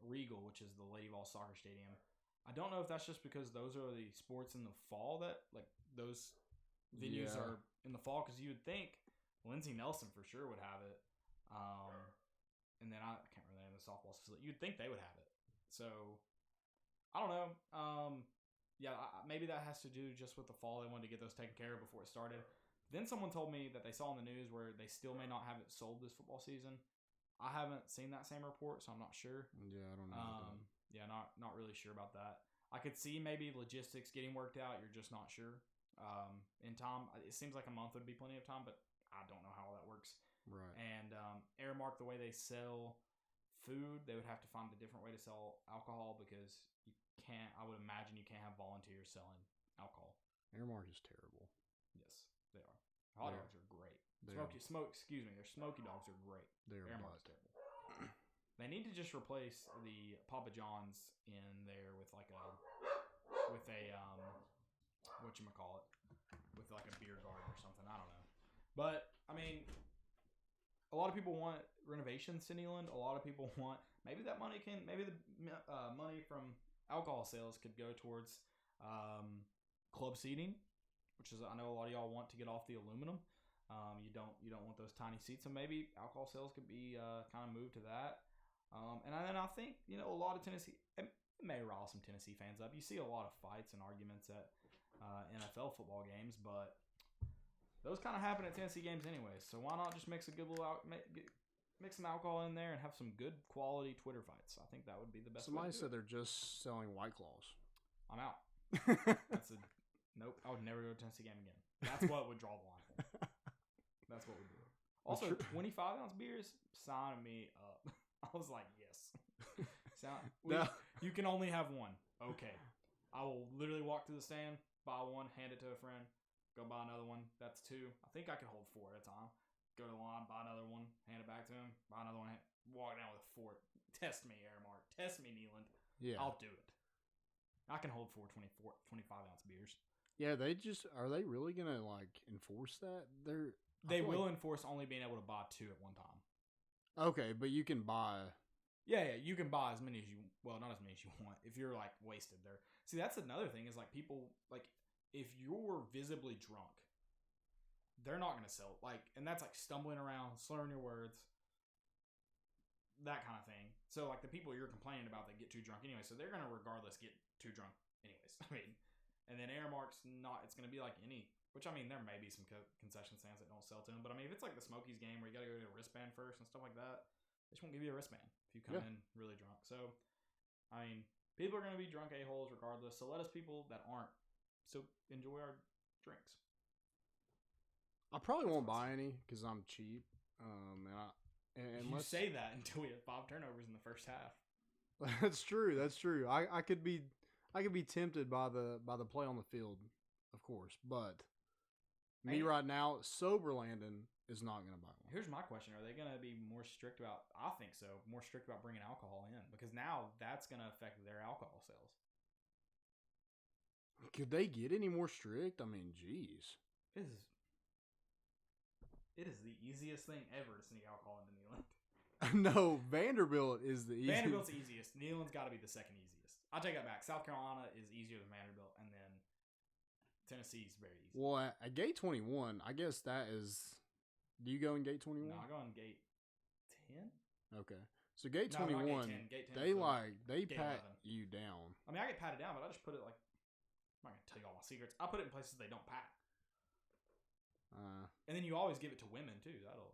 Regal, which is the Lady Vols soccer stadium. I don't know if that's just because those are the sports in the fall that like those venues are in the fall, because you would think Lindsey Nelson for sure would have it. And then I can't remember the name of the softball facility. You'd think they would have it. So I don't know. Maybe that has to do just with the fall. They wanted to get those taken care of before it started. Then someone told me that they saw in the news where they still may not have it sold this football season. I haven't seen that same report, so I'm not sure. Yeah, I don't know. Yeah, not really sure about that. I could see maybe logistics getting worked out. You're just not sure. In time, it seems like a month would be plenty of time, but I don't know how all that works. Right. And Aramark, the way they sell food, they would have to find a different way to sell alcohol, because you can't. I would imagine you can't have volunteers selling alcohol. Aramark is terrible. Yes, they are. Hot dogs are great. Their smoky dogs are great. Aramark's terrible. They need to just replace the Papa John's in there with a beer garden or something. I don't know. But I mean, a lot of people want renovations to Neyland. A lot of people want maybe the money from alcohol sales could go towards club seating, which is, I know a lot of y'all want to get off the aluminum. You don't want those tiny seats, so maybe alcohol sales could be kind of moved to that. And then I think a lot of Tennessee, it may rile some Tennessee fans up. You see a lot of fights and arguments at NFL football games, but those kind of happen at Tennessee games anyway. So why not just mix a good little mix some alcohol in there and have some good quality Twitter fights? I think that would be the best. Somebody said they're just selling White Claws. I'm out. Nope. I would never go to a Tennessee game again. That's what would draw the line for me. That's what would do it. Also, 25-ounce beers, sign me up. I was like, yes. You can only have one. Okay. I will literally walk to the stand, buy one, hand it to a friend, go buy another one. That's 2. I think I could hold 4 at a time. Go to the line, buy another one, hand it back to him, buy another one, walk down with a 4. Test me, Airmark. Test me, Neeland. Yeah. I'll do it. I can hold 25-ounce beers. Yeah, are they really going to, enforce that? They will enforce only being able to buy 2 at one time. Okay, but you can buy... Yeah, you can buy as many as you... Well, not as many as you want. If you're, wasted there. See, that's another thing is, people... if you're visibly drunk, they're not going to sell... and that's, stumbling around, slurring your words, that kind of thing. So, the people you're complaining about that get too drunk anyway, so they're going to regardless get too drunk anyways. I mean... And then Airmark's not, it's going to be like any, which I mean, there may be some concession stands that don't sell to them. But I mean, if it's like the Smokies game where you got to go to a wristband first and stuff like that, they just won't give you a wristband if you come in really drunk. So, I mean, people are going to be drunk a-holes regardless. So let us people that aren't, so enjoy our drinks. I probably won't buy any because I'm cheap. You say that until we have 5 turnovers in the first half. That's true. I could be tempted by the play on the field, of course, but me right now, sober Landon is not going to buy one. Here's my question: are they going to be more strict about? I think so. More strict about bringing alcohol in because now that's going to affect their alcohol sales. Could they get any more strict? I mean, geez. It is the easiest thing ever to sneak alcohol into Neyland. No, Vanderbilt is the easiest. Vanderbilt's the easiest. Neyland's got to be the second easiest. I take that back. South Carolina is easier than Vanderbilt, and then Tennessee's very easy. Well, at Gate 21, I guess that is... Do you go in Gate 21? No, I go in Gate 10. Okay. So Gate 21, Gate 10 they Gate pat 11. you down. I mean, I get patted down, but I just put it I'm not going to tell you all my secrets. I put it in places they don't pat. And then you always give it to women, too. They don't...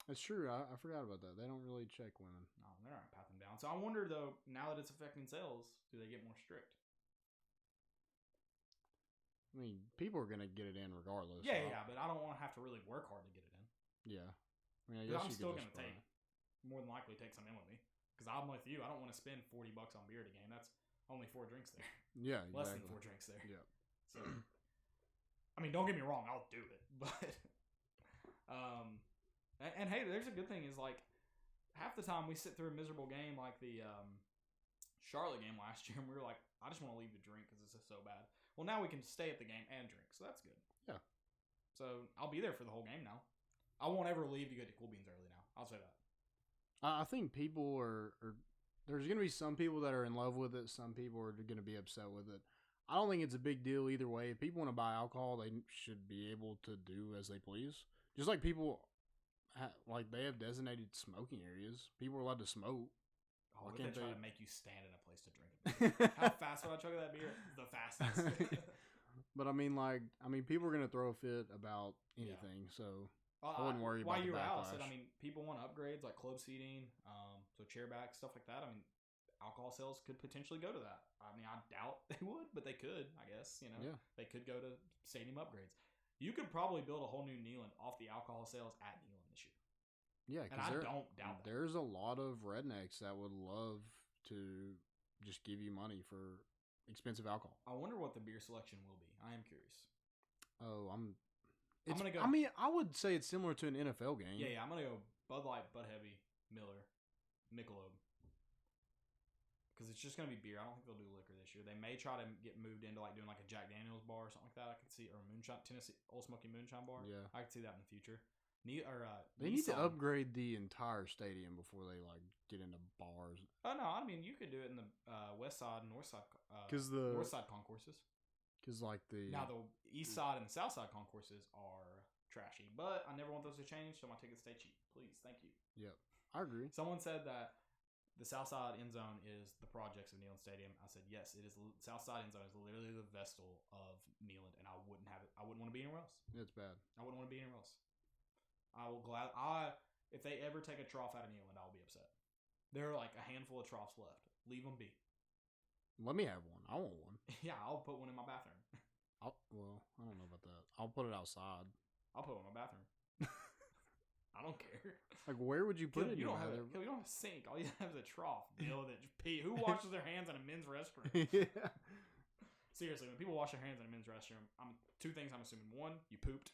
That's true. I forgot about that. They don't really check women. No, they're not going to pat them down. So I wonder, though, now that it's affecting sales, do they get more strict? I mean, people are going to get it in regardless. Yeah, but I don't want to have to really work hard to get it in. Yeah. I mean, I guess I'm still going to more than likely take some in with me. Because I'm with you. I don't want to spend $40 on beer at a game. That's only 4 drinks there. Yeah, exactly. Less than 4 drinks there. Yeah. So, I mean, don't get me wrong. I'll do it. But, and hey, there's a good thing is half the time we sit through a miserable game like the Charlotte game last year, and we were like, I just want to leave to drink because it's just so bad. Well, now we can stay at the game and drink, so that's good. Yeah. So I'll be there for the whole game now. I won't ever leave to go to Cool Beans early now. I'll say that. I think people are there's going to be some people that are in love with it. Some people are going to be upset with it. I don't think it's a big deal either way. If people want to buy alcohol, they should be able to do as they please. Just like people... they have designated smoking areas. People are allowed to smoke. Oh, what if they try to make you stand in a place to drink it? How fast would I chug that beer? The fastest. But I mean, people are gonna throw a fit about anything, so I wouldn't worry about the backlash. While you were out, I said, people want upgrades like club seating, so chair backs, stuff like that. I mean, alcohol sales could potentially go to that. I mean, I doubt they would, but they could. I guess they could go to stadium upgrades. You could probably build a whole new Neyland off the alcohol sales at Neyland this year. Yeah, and I don't doubt that. There's a lot of rednecks that would love to just give you money for expensive alcohol. I wonder what the beer selection will be. I am curious. Oh, I'm gonna go. I mean, I would say it's similar to an NFL game. Yeah, I'm gonna go Bud Light, Bud Heavy, Miller, Michelob. Because it's just gonna be beer. I don't think they'll do liquor this year. They may try to get moved into doing a Jack Daniel's bar or something like that. I could see, or Moonshine, Tennessee Old Smoky Moonshine bar. Yeah, I could see that in the future. They need to upgrade the entire stadium before they get into bars. Oh no, I mean you could do it in the west side and north side. Because the north side concourses. Because the east side and the south side concourses are trashy, but I never want those to change, so my tickets stay cheap. Please, thank you. Yep, I agree. Someone said that the south side end zone is the projects of Neyland Stadium. I said, yes, it is. South side end zone is literally the vestal of Neyland, and I wouldn't have it. I wouldn't want to be anywhere else. It's bad. I wouldn't want to be anywhere else. If they ever take a trough out of Neyland, I'll be upset. There are like a handful of troughs left. Leave them be. Let me have one. I want one. Yeah, I'll put one in my bathroom. I don't know about that. I'll put it outside. I'll put one in my bathroom. I don't care. Like, where would you put it? You don't have a sink. All you have is a trough. Deal with it. Pee. Who washes their hands in a men's restroom? Yeah. Seriously, when people wash their hands in a men's restroom, two things I'm assuming. One, you pooped,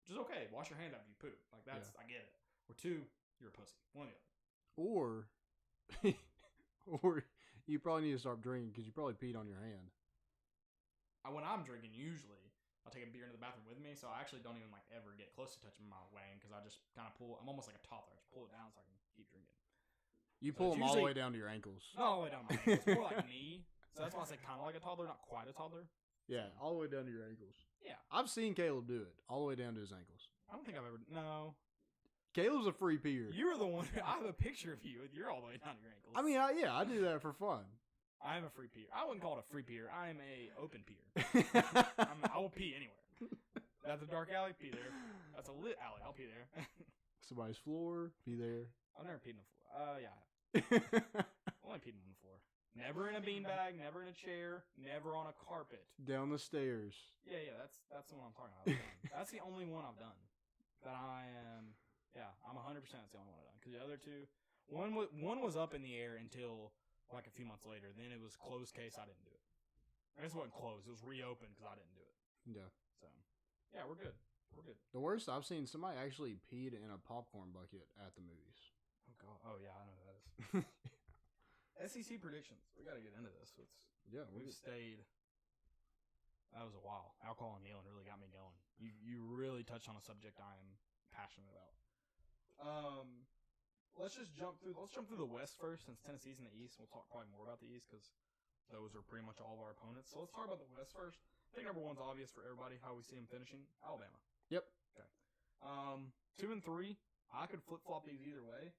which is okay. Wash your hands after you poop. Like that's I get it. Or two, you're a pussy. One or the other. Or you probably need to start drinking because you probably peed on your hand. When I'm drinking, usually I'll take a beer into the bathroom with me, so I actually don't even like ever get close to touching my wang because I just kind of pull. I'm almost like a toddler. I just pull it down so I can keep drinking. You pull them all the way down to your ankles. Not all the way down my ankles. It's more like knee. So that's why I say kind of like a toddler, not quite a toddler. Yeah, all the way down to your ankles. Yeah. I've seen Caleb do it all the way down to his ankles. I don't think I've ever. No. Caleb's a free peer. You're the one. I have a picture of you. You're all the way down to your ankles. I mean, I do that for fun. I am a free peer. I wouldn't call it a free peer. I am a open peer. I will pee anywhere. That's a dark alley. Pee there. That's a lit alley. I'll pee there. Somebody's floor. Pee there. I've never peed on the floor. Yeah. Only peed on the floor. Never in a beanbag. Never in a chair. Never on a carpet. Down the stairs. Yeah. That's the one I'm talking about. That's the only one I've done. That I am. Yeah, I'm 100%. That's the only one I've done. Because the other two, one was up in the air until like a few months later. Then it was closed case. I didn't do it. I guess it wasn't closed. It was reopened because I didn't do it. Yeah. So, yeah, we're good. We're good. The worst I've seen, somebody actually peed in a popcorn bucket at the movies. Oh, God. Oh, yeah, I know who that is. SEC predictions. We got to get into this. We've stayed. That was a while. Alcohol and Neyland really got me going. You really touched on a subject I am passionate about. Let's jump through the West first, since Tennessee's in the East. We'll talk probably more about the East because those are pretty much all of our opponents. So let's talk about the West first. I think number one's obvious for everybody how we see them finishing. Alabama. Yep. Okay. 2 and 3. I could flip flop these either way.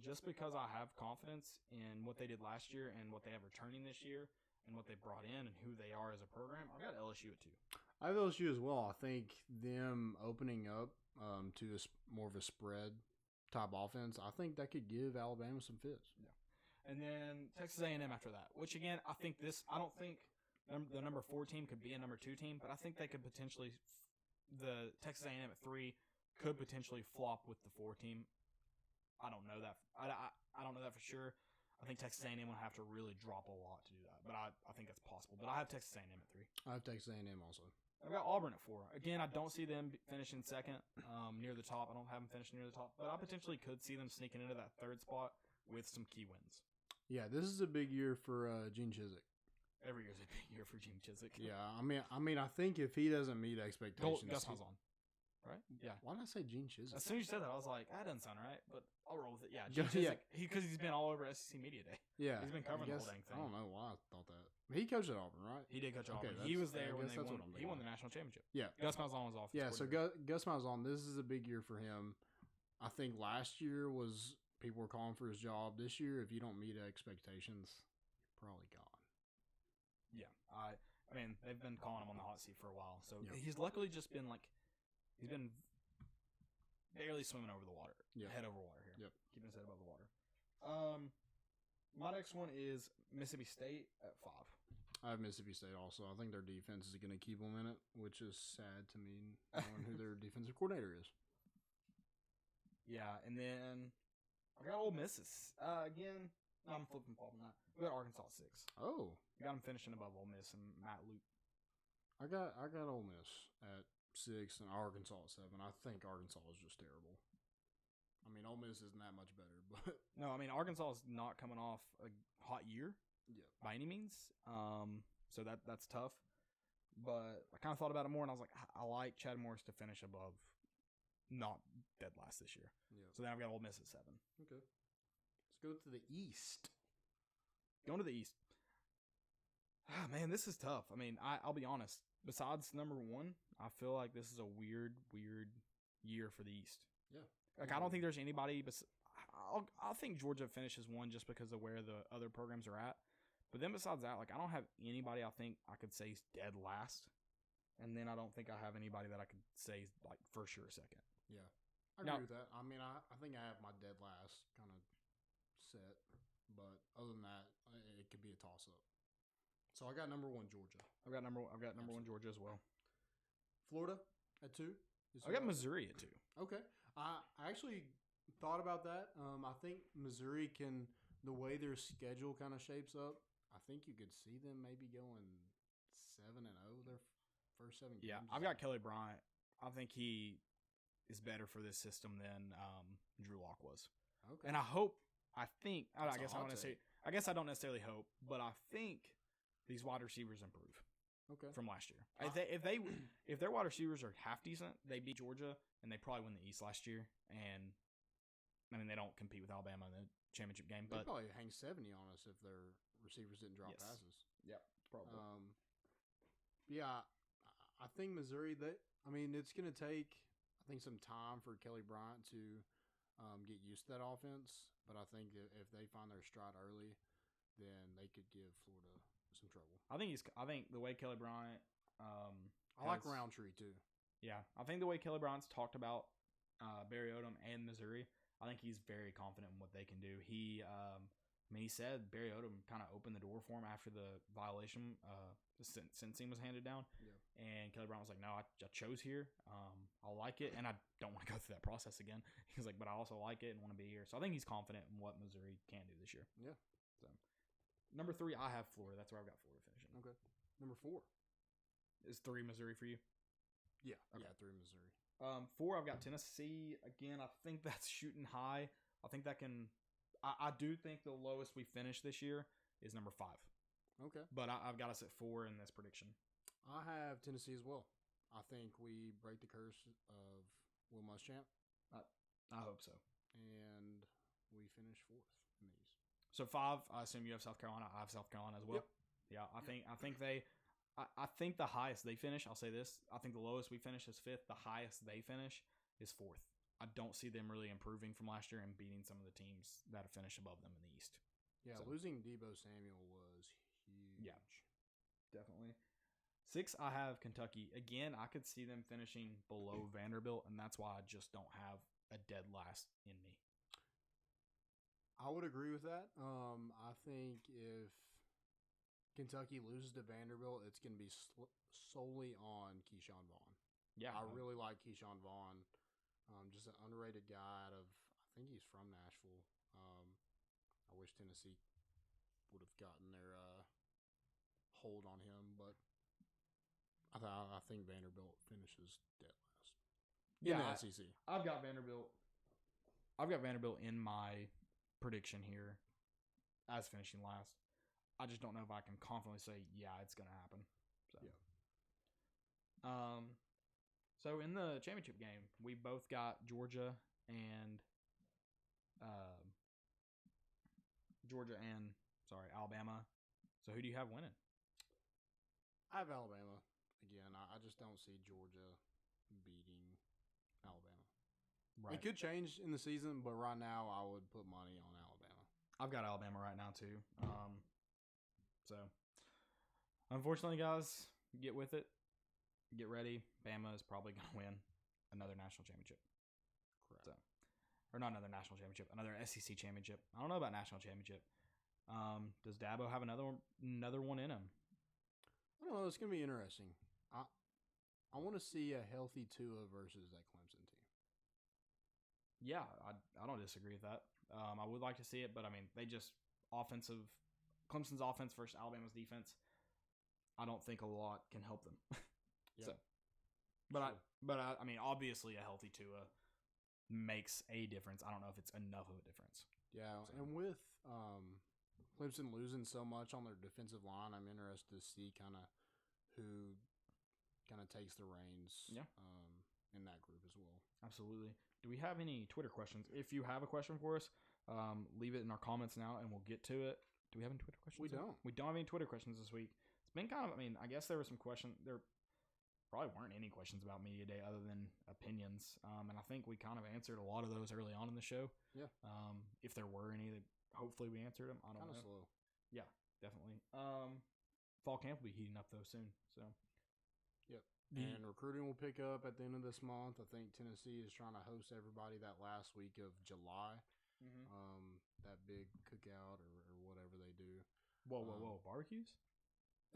Just because I have confidence in what they did last year and what they have returning this year and what they brought in and who they are as a program. I got LSU at 2. I have LSU as well. I think them opening up to more of a spread type offense, I think that could give Alabama some fits. Yeah. And then Texas A&M after that, which again, I don't think the number 4 team could be a number 2 team, but I think they could potentially, the Texas A&M at 3 could potentially flop with the 4 team. I don't know that. I don't know that for sure. I think Texas A&M will have to really drop a lot to do that, but I think that's possible. But I have Texas A&M at 3. I have Texas A&M also. I've got Auburn at 4. Again, I don't see them finishing second near the top. I don't have them finishing near the top, but I potentially could see them sneaking into that 3rd spot with some key wins. Yeah, this is a big year for Gene Chizik. Every year's a big year for Gene Chizik. Yeah, I mean, I think if he doesn't meet expectations, Gus Malzahn, right? Yeah. Why did I say Gene Chizik? As soon as you said that, I was like, that doesn't sound right, but I'll roll with it. Yeah, Gene Chizik, because he's been all over SEC Media Day. Yeah, he's been covering the whole dang thing. I don't know why I thought that. He coached at Auburn, right? He did coach at Auburn. He was there when they won. He won the national championship. Yeah, Gus Malzahn was off. Yeah, so Gus Malzahn, this is a big year for him. I think last year was people were calling for his job. This year, if you don't meet expectations, you're probably gone. Yeah, I mean, they've been calling him on the hot seat for a while. So he's luckily just been he's been barely swimming over the water, head over water here. Yep, keeping his head above the water. My next one is Mississippi State at 5. I have Mississippi State also. I think their defense is going to keep them in it, which is sad to me, knowing who their defensive coordinator is. Yeah, and then I got Ole Miss. Again, no, I'm flipping flop on that. We got Arkansas at 6. Oh, we got them finishing above Ole Miss and Matt Luke. I got Ole Miss at 6 and Arkansas at 7. I think Arkansas is just terrible. I mean, Ole Miss isn't that much better, but no, I mean Arkansas is not coming off a hot year, by any means. So that's tough. But I kind of thought about it more, and I was like, I like Chad Morris to finish above, not dead last this year. Yeah. So then I've got Ole Miss at 7. Okay. Let's go to the East. Going to the East. Ah, man, this is tough. I mean, I'll be honest. Besides number 1, I feel like this is a weird year for the East. Yeah. Like, I don't think there's anybody. I think Georgia finishes 1 just because of where the other programs are at. But then besides that, like I don't have anybody I think I could say is dead last, and then I don't think I have anybody that I could say is like for sure second. Yeah, I agree with that. I mean, I think I have my dead last kind of set, but other than that, it could be a toss up. So I got number 1 Georgia. I've got number 1 Georgia as well. Florida at 2. I got Missouri at 2. Okay, I actually thought about that. I think Missouri can, the way their schedule kind of shapes up, I think you could see them maybe going 7-0 their first 7 games. Yeah, I've got Kelly Bryant. I think he is better for this system than Drew Lock was. Okay. And I think I guess I don't necessarily hope, but I think these wide receivers improve. Okay. From last year. If their wide receivers are half decent, they beat Georgia and they probably win the East last year. And I mean, they don't compete with Alabama in the championship game, They'd but probably hang 70 on us if their receivers didn't drop passes. Yeah, probably. Yeah, I think Missouri. It's going to take some time for Kelly Bryant to get used to that offense. But I think if they find their stride early, then they could give Florida some trouble. I think the way Kelly Bryant. I like Roundtree too. Yeah, I think the way Kelly Bryant's talked about Barry Odom and Missouri, I think he's very confident in what they can do. He said Barry Odom kind of opened the door for him after the violation, the sentencing was handed down. Yeah. And Kelly Bryant was like, "No, I chose here. I like it, and I don't want to go through that process again." He's like, "But I also like it and want to be here." So I think he's confident in what Missouri can do this year. Yeah. So number 3, I have Florida. That's where I've got Florida finishing. Okay. Number 4 is 3 Missouri for you? Yeah. Okay. Yeah, 3 Missouri. 4, I've got Tennessee. Again, I think that's shooting high. I think that can. I do think the lowest we finish this year is number 5. Okay. But I've got us at 4 in this prediction. I have Tennessee as well. I think we break the curse of Will Muschamp. I hope so. And we finish 4th in the East. So 5, I assume you have South Carolina. I have South Carolina as well. Yep. Yeah, I think the highest they finish, I'll say this, I think the lowest we finish is 5th. The highest they finish is 4th. I don't see them really improving from last year and beating some of the teams that have finished above them in the East. Yeah, so, losing Deebo Samuel was huge. Yeah, definitely. 6, I have Kentucky. Again, I could see them finishing below Vanderbilt, and that's why I just don't have a dead last in me. I would agree with that. I think if Kentucky loses to Vanderbilt, it's going to be solely on Keyshawn Vaughn. Yeah, I really like Keyshawn Vaughn. Just an underrated guy out of, I think he's from Nashville. I wish Tennessee would have gotten their hold on him, but I think Vanderbilt finishes dead last. In the SEC. I've got Vanderbilt in my prediction here as finishing last. I just don't know if I can confidently say, yeah, it's going to happen. So. Yeah. So in the championship game, we both got Georgia and Alabama. So who do you have winning? I have Alabama. Again, I just don't see Georgia beating Alabama. Right. It could change in the season, but right now I would put money on Alabama. I've got Alabama right now too. So unfortunately, guys, get with it. Get ready. Bama is probably going to win another national championship. Correct. So, or not another national championship, another SEC championship. I don't know about national championship. Does Dabo have another one in him? I don't know. It's going to be interesting. I want to see a healthy Tua versus that Clemson team. Yeah, I don't disagree with that. I would like to see it, but I mean, Clemson's offense versus Alabama's defense. I don't think a lot can help them. Yeah. I mean, obviously a healthy Tua makes a difference. I don't know if it's enough of a difference. Yeah, and with Clemson losing so much on their defensive line, I'm interested to see kind of who kind of takes the reins in that group as well. Absolutely. Do we have any Twitter questions? If you have a question for us, leave it in our comments now, and we'll get to it. Do we have any Twitter questions? We don't. We don't have any Twitter questions this week. It's been kind of, I mean, I guess there were some questions. probably weren't any questions about Media Day other than opinions. And I think we kind of answered a lot of those early on in the show. Yeah. If there were any, hopefully we answered them. I don't know. Kind of slow. Yeah, definitely. Fall camp will be heating up though soon. So. Yep. And recruiting will pick up at the end of this month. I think Tennessee is trying to host everybody that last week of July. That big cookout or whatever they do. Whoa. Barbecues?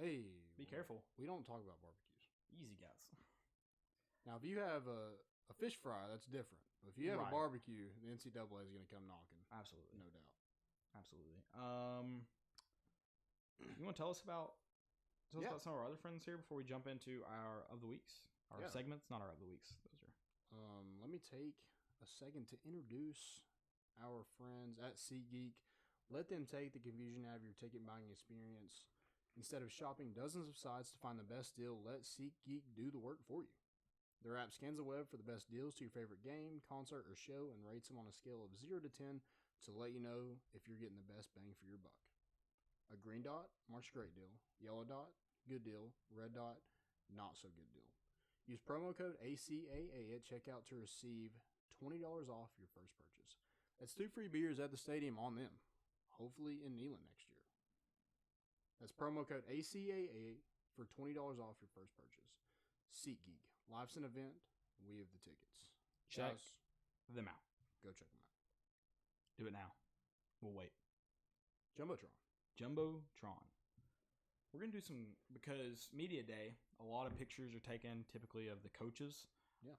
Hey. Be careful. We don't talk about barbecues. Easy, guys. Now, if you have a fish fry, that's different. But if you have a barbecue, the NCAA is going to come knocking. Absolutely. No doubt. Absolutely. You want to tell us about some of our other friends here before we jump into our of the weeks? Our segments, not our of the weeks. Those are. Let me take a second to introduce our friends at SeatGeek. Let them take the confusion out of your ticket buying experience. Instead of shopping dozens of sites to find the best deal, let SeatGeek do the work for you. Their app scans the web for the best deals to your favorite game, concert, or show and rates them on a scale of 0 to 10 to let you know if you're getting the best bang for your buck. A green dot marks great deal. Yellow dot, good deal. Red dot, not so good deal. Use promo code ACAA at checkout to receive $20 off your first purchase. That's 2 free beers at the stadium on them, hopefully in Neyland next year. That's promo code ACAA for $20 off your first purchase. SeatGeek. Life's an event. We have the tickets. Check them out. Go check them out. Do it now. We'll wait. JumboTron. We're going to do some, because Media Day, a lot of pictures are taken typically of the coaches. Yeah.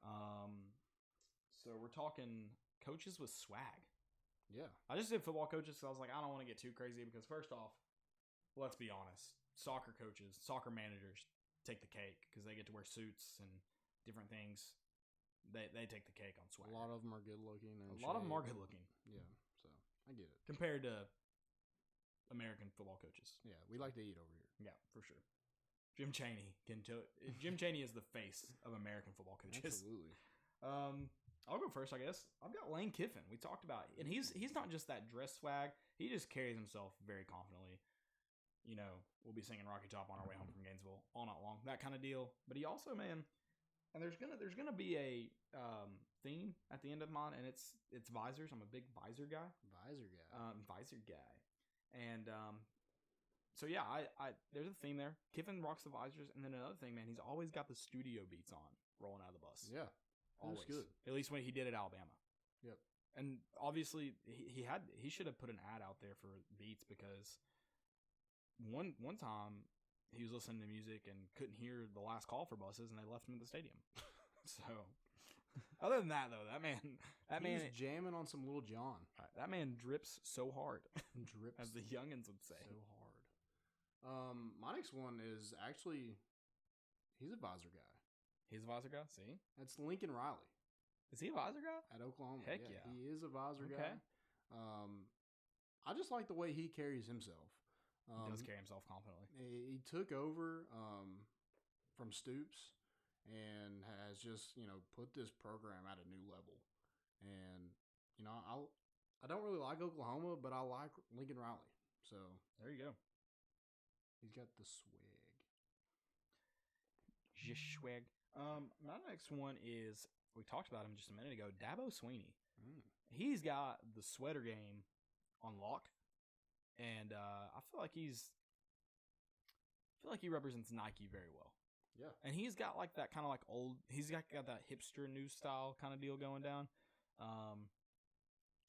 So we're talking coaches with swag. Yeah. I just did football coaches, so I was like, I don't want to get too crazy because first off, let's be honest, soccer coaches, soccer managers take the cake because they get to wear suits and different things. They take the cake on swag. A lot of them are good looking. A lot of them are good looking. Yeah, so I get it. Compared to American football coaches. Yeah, we like to eat over here. Yeah, for sure. Jim Chaney can tell. Jim Chaney is the face of American football coaches. Absolutely. I'll go first, I guess. I've got Lane Kiffin. We talked about it. And he's not just that dress swag. He just carries himself very confidently. You know, we'll be singing Rocky Top on our way home from Gainesville all night long. That kind of deal. But he also, man, and there's gonna be a theme at the end of mine, and it's visors. I'm a big visor guy. Visor guy. And so yeah, I there's a theme there. Kiffin rocks the visors, and then another thing, man, he's always got the studio beats on rolling out of the bus. Yeah. Always good. At least when he did at Alabama. Yep. And obviously he should have put an ad out there for Beats because one time he was listening to music and couldn't hear the last call for buses and they left him at the stadium. So other than that though, that man was jamming on some Little John. That man drips so hard. Drips as the youngins would say. So hard. My next one is actually he's a visor guy. He's a visor guy? See? That's Lincoln Riley. Is he a visor guy? At Oklahoma. Heck yeah. He is a visor guy. I just like the way he carries himself. He does carry himself confidently. He took over from Stoops and has just, put this program at a new level. And, I don't really like Oklahoma, but I like Lincoln Riley. So there you go. He's got the swag. Just swag. My next one is, we talked about him just a minute ago, Dabo Swinney. He's got the sweater game on lock, and I feel like he represents Nike very well. Yeah, and he's got like that kind of like old. He's got that hipster new style kind of deal going down.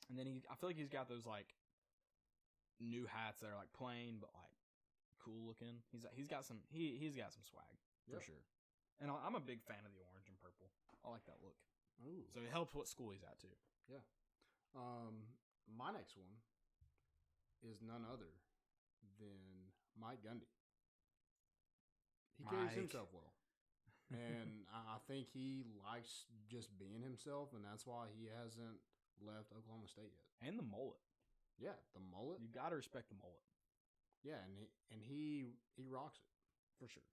And then I feel like he's got those like new hats that are like plain but like cool looking. He's got some swag for sure. And I'm a big fan of the orange and purple. I like that look. Ooh. So it helps what school he's at too. Yeah. My next one is none other than Mike Gundy. He carries himself well. And I think he likes just being himself, and that's why he hasn't left Oklahoma State yet. And the mullet. Yeah, the mullet. You got to respect the mullet. Yeah, and he rocks it. For sure.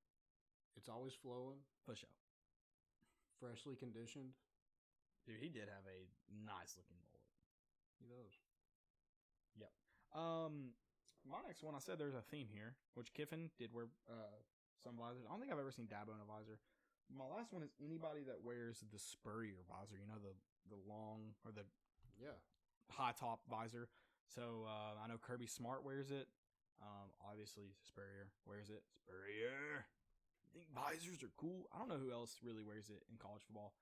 It's always flowing. For sure. Freshly conditioned. Dude, he did have a nice looking mullet. He does. Yep. My next one, I said there's a theme here, which Kiffin did wear some visors. I don't think I've ever seen Dabo in a visor. my last one is anybody that wears the Spurrier visor. You know, the long or the high top visor. So I know Kirby Smart wears it. Obviously Spurrier wears it. Spurrier. I think visors are cool. I don't know who else really wears it in college football.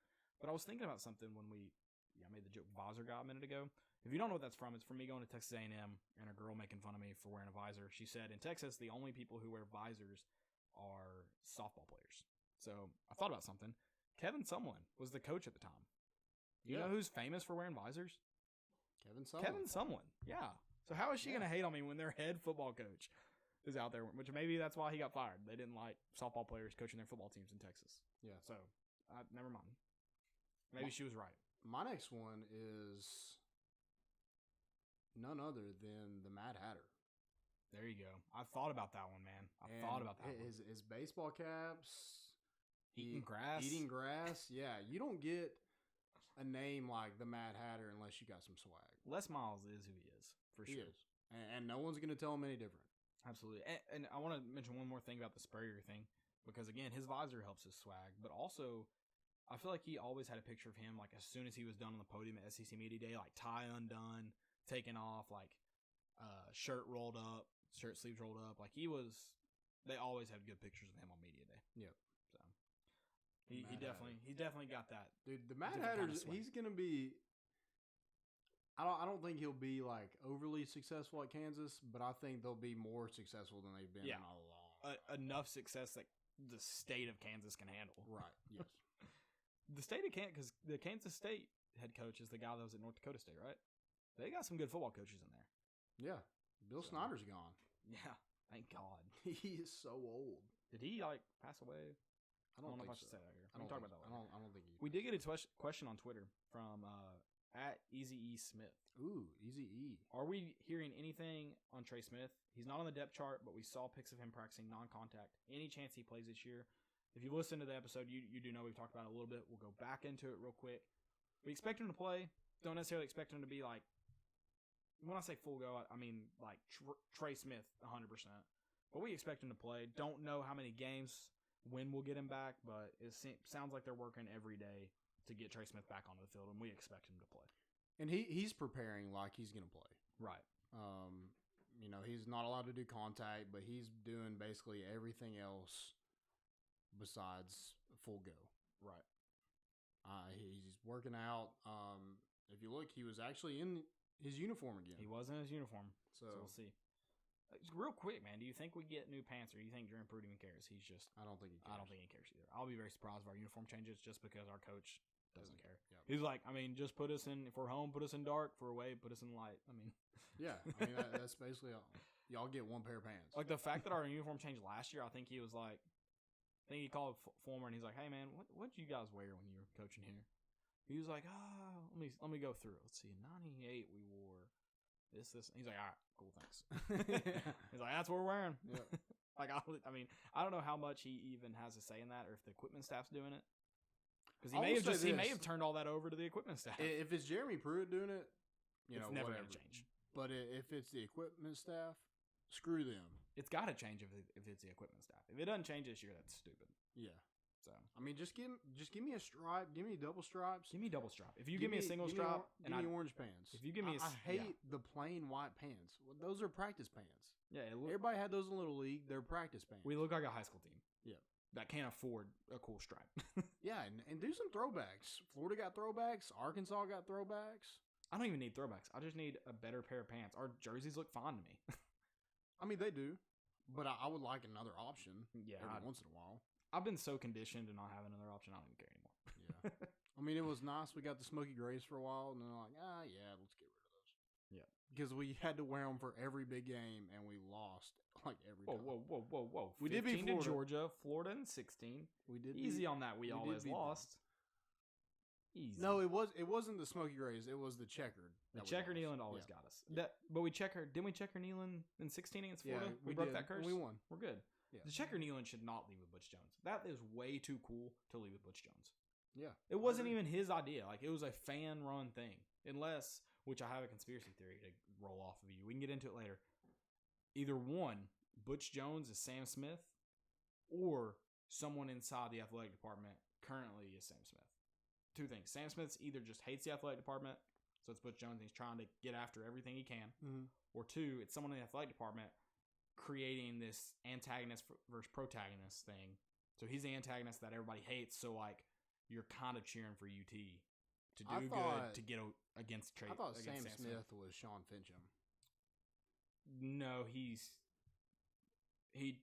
But I was thinking about something when I made the joke visor guy a minute ago. If you don't know what that's from, it's from me going to Texas A&M and a girl making fun of me for wearing a visor. She said, in Texas, the only people who wear visors are softball players. So I thought about something. Kevin Sumlin was the coach at the time. You know who's famous for wearing visors? Kevin Sumlin. Yeah. So how is she going to hate on me when their head football coach is out there? Which maybe that's why he got fired. They didn't like softball players coaching their football teams in Texas. Yeah. So never mind. Maybe she was right. My next one is none other than the Mad Hatter. There you go. I thought about that one, man. Thought about that one. His baseball caps. Eating grass. Yeah. You don't get a name like the Mad Hatter unless you got some swag. Les Miles is who he is, for sure. He is. And no one's going to tell him any different. Absolutely. And I want to mention one more thing about the Spurrier thing. Because, again, his visor helps his swag. But also, I feel like he always had a picture of him, like, as soon as he was done on the podium at SEC Media Day, like, tie undone, taken off, like, shirt rolled up, shirt sleeves rolled up. Like, they always had good pictures of him on Media Day. Yep. So, he definitely got that. Dude, the Mad Hatter, he's going to be, I don't think he'll be, like, overly successful at Kansas, but I think they'll be more successful than they've been in a long time. Enough success that the state of Kansas can handle. Right, yes. The state of Kansas, because the Kansas State head coach is the guy that was at North Dakota State, right? They got some good football coaches in there. Yeah. Bill Snyder's gone. Yeah, thank God. He is so old. Did he, pass away? I don't know if I should say that here. We can talk about that later. I don't think he... We did get a question on Twitter from at Easy E Smith. Ooh, Easy E. Are we hearing anything on Trey Smith? He's not on the depth chart, but we saw pics of him practicing non-contact. Any chance he plays this year? If you listen to the episode, you do know we've talked about it a little bit. We'll go back into it real quick. We expect him to play. Don't necessarily expect him to be like, when I say full go, I mean like Trey Smith 100%. But we expect him to play. Don't know how many games, when we'll get him back, but it sounds like they're working every day to get Trey Smith back onto the field, and we expect him to play. And he's preparing like he's going to play. Right. He's not allowed to do contact, but he's doing basically everything else besides full go. Right. He's working out. If you look, he was actually in his uniform again. He was in his uniform, so we'll see. Real quick, man, do you think we get new pants, or do you think Jeremy Pruitt even cares? I don't think he cares. I don't think he cares either. I'll be very surprised if our uniform changes just because our coach doesn't care. Yep. He's like, just put us in, if we're home, put us in dark. If we're away, put us in light. Yeah, that's basically all. Y'all get one pair of pants. Like the fact that our uniform changed last year, I think he was like, he called Fulmer and he's like, hey man, what did you guys wear when you were coaching here? He was like, let me go through it. Let's see, in 98 we wore this. He's like, all right, cool, thanks. He's like, that's what we're wearing. Yep. I don't know how much he even has to say in that, or if the equipment staff's doing it. Because he may have turned all that over to the equipment staff. If it's Jeremy Pruitt doing it, it's never going to change. But if it's the equipment staff, screw them. It's got to change if it's the equipment staff. If it doesn't change this year, that's stupid. Yeah. So just give me a stripe. Give me double stripes. Give me double stripe. If you give me a single stripe, give me orange pants. If you give me, I hate the plain white pants. Those are practice pants. Yeah, everybody had those in Little League. They're practice pants. We look like a high school team. Yeah. That can't afford a cool stripe. Yeah, and do some throwbacks. Florida got throwbacks. Arkansas got throwbacks. I don't even need throwbacks. I just need a better pair of pants. Our jerseys look fine to me. They do. But I would like another option every once in a while. I've been so conditioned to not have another option, I don't even care anymore. Yeah. It was nice. We got the Smoky Grays for a while, and then like, let's get rid of those. Yeah. Because we had to wear them for every big game, and we lost like every time. Whoa. We did beat Florida. To Georgia, Florida in 16. We did easy on that. We always lost. Easy. No, it wasn't the Smoky Grays. It was the checkered. The checker Neyland always got us. But we didn't we checker Neyland in 16 against Florida? Yeah, we broke that curse. We won. We're good. Yeah. The checker Neyland should not leave with Butch Jones. That is way too cool to leave with Butch Jones. Yeah. It wasn't even his idea. Like, it was a fan-run thing. Unless, which I have a conspiracy theory to roll off of you. We can get into it later. Either one, Butch Jones is Sam Smith, or someone inside the athletic department currently is Sam Smith. Two things. Sam Smith's either just hates the athletic department, so it's Butch Jones and he's trying to get after everything he can, or two, it's someone in the athletic department creating this antagonist versus protagonist thing. So he's the antagonist that everybody hates, so like you're kind of cheering for UT to do good to get against Trey. I thought Sam Smith was Sean Fincham. No, he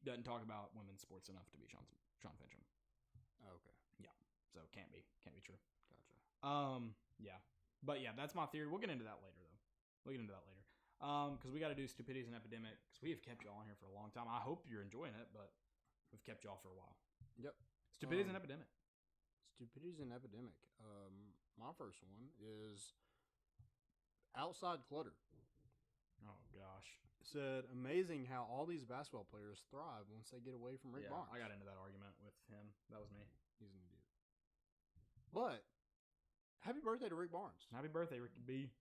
doesn't talk about women's sports enough to be Sean Fincham. Oh, okay. Yeah. So can't be true. Gotcha. Yeah. But yeah, that's my theory. We'll get into that later though. Because we got to do Stupidity and Epidemic because we have kept y'all on here for a long time. I hope you're enjoying it, but we've kept y'all for a while. Yep. Stupidity and Epidemic. Stupidity and Epidemic. My first one is outside clutter. Oh gosh. Said amazing how all these basketball players thrive once they get away from Rick Barnes. I got into that argument with him. That was me. He's an idiot. But happy birthday to Rick Barnes. Happy birthday, Ricky B.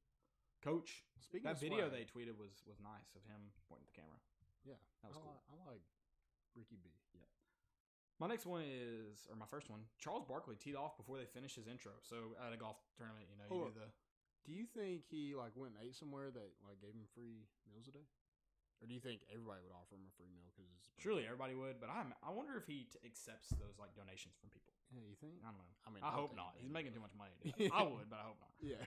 Coach. Speaking that of video swag, they tweeted was nice of him pointing at the camera. Yeah, that was cool. I like Ricky B. Yeah. My next one is, or my first one, Charles Barkley teed off before they finished his intro. So at a golf tournament, you do the. Do you think he went and ate somewhere that gave him free meals a day? Or do you think everybody would offer him a free meal? Surely everybody would, but I wonder if he accepts those donations from people. Yeah, you think? I don't know. I mean, I hope not. He's making too much money. I would, but I hope not. Yeah.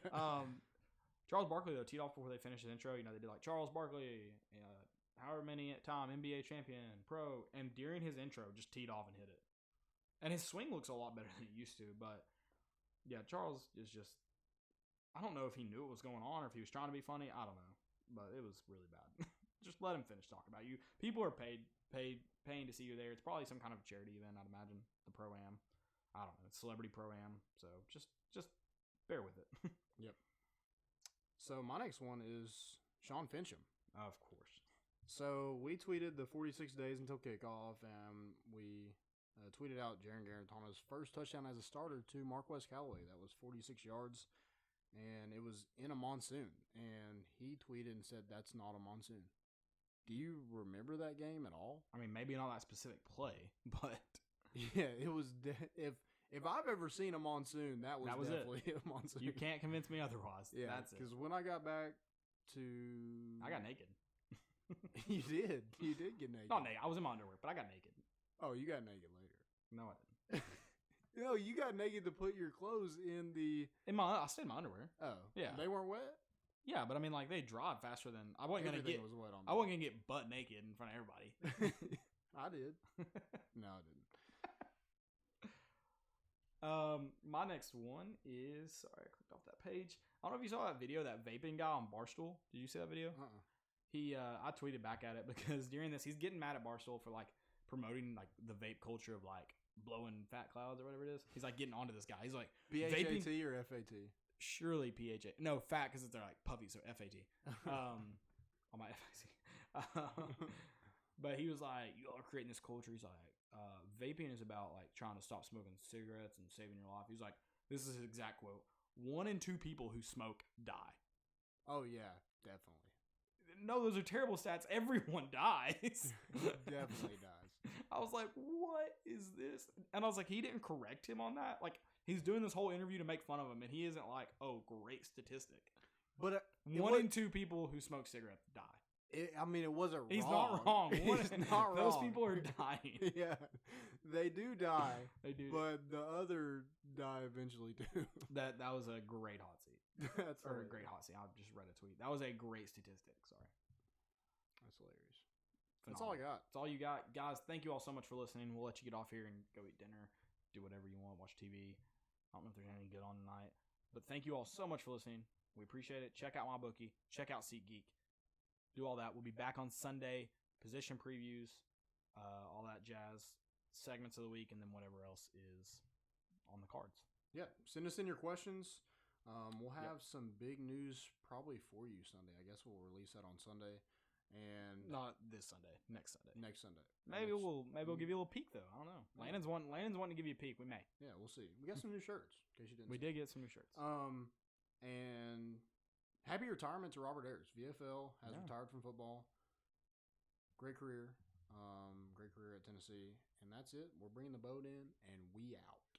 Charles Barkley though teed off before they finished his intro. They did like Charles Barkley, however many time NBA champion, pro, and during his intro just teed off and hit it. And his swing looks a lot better than it used to, but yeah, Charles is just. I don't know if he knew what was going on or if he was trying to be funny. I don't know, but it was really bad. Just let him finish talking about you. People are paying to see you there. It's probably some kind of charity event, I'd imagine. The Pro-Am. I don't know. It's Celebrity Pro-Am. So just bear with it. Yep. So my next one is Sean Fincham. Of course. So we tweeted the 46 days until kickoff, and we tweeted out Jaron Garantano's first touchdown as a starter to Marquez Callaway. That was 46 yards, and it was in a monsoon. And he tweeted and said, "That's not a monsoon." Do you remember that game at all? I mean, maybe not that specific play, but yeah, it was. If I've ever seen a monsoon, that was definitely a monsoon. You can't convince me otherwise. Yeah, that's it. Because when I got back to, I got naked. You did get naked. Not naked. I was in my underwear, but I got naked. Oh, you got naked later. No, I didn't. No, you got naked to put your clothes in the. I stayed in my underwear. Oh, yeah. They weren't wet. Yeah, but I mean, they dried faster than I wasn't gonna get. Was wet on me. I wasn't gonna get butt naked in front of everybody. I did. No, I didn't. My next one is sorry, I clicked off that page. I don't know if you saw that video, that vaping guy on Barstool. Did you see that video? I tweeted back at it because during this, he's getting mad at Barstool for promoting the vape culture of blowing fat clouds or whatever it is. He's getting onto this guy. He's like PHAT or FAT. Surely PHA. No, fat because they're puffy, so FAT. On my FAC. But he was like, "You all are creating this culture." He's like, "Vaping is about trying to stop smoking cigarettes and saving your life." He's like, "This is his exact quote: 1 in 2 people who smoke die." Oh yeah, definitely. No, those are terrible stats. Everyone dies. Definitely dies. I was like, "What is this?" And I was like, he didn't correct him on that. He's doing this whole interview to make fun of him, and he isn't "Oh, great statistic." But 1 in 2 people who smoke cigarettes die. It wasn't wrong. He's not wrong. He's not wrong. Those people are dying. Yeah, they do die. They do. But the other die eventually too. That was a great hot seat. That's a great hot seat. I just read a tweet. That was a great statistic. Sorry. That's hilarious. Phenomenal. That's all I got. That's all you got. Guys, thank you all so much for listening. We'll let you get off here and go eat dinner, do whatever you want, watch TV. I don't know if there's anything good on tonight. But thank you all so much for listening. We appreciate it. Check out MyBookie. Check out SeatGeek. Do all that. We'll be back on Sunday. Position previews, all that jazz, segments of the week, and then whatever else is on the cards. Yeah. Send us in your questions. We'll have some big news probably for you Sunday. I guess we'll release that on Sunday. And not this Sunday. Next Sunday. Next Sunday. Maybe we'll give you a little peek though. I don't know. Landon's wanting to give you a peek. We may. Yeah, we'll see. We got some new shirts. In case you didn't. We did get some new shirts. And happy retirement to Robert Ayers. VFL has retired from football. Great career. great career at Tennessee. And that's it. We're bringing the boat in, and we out.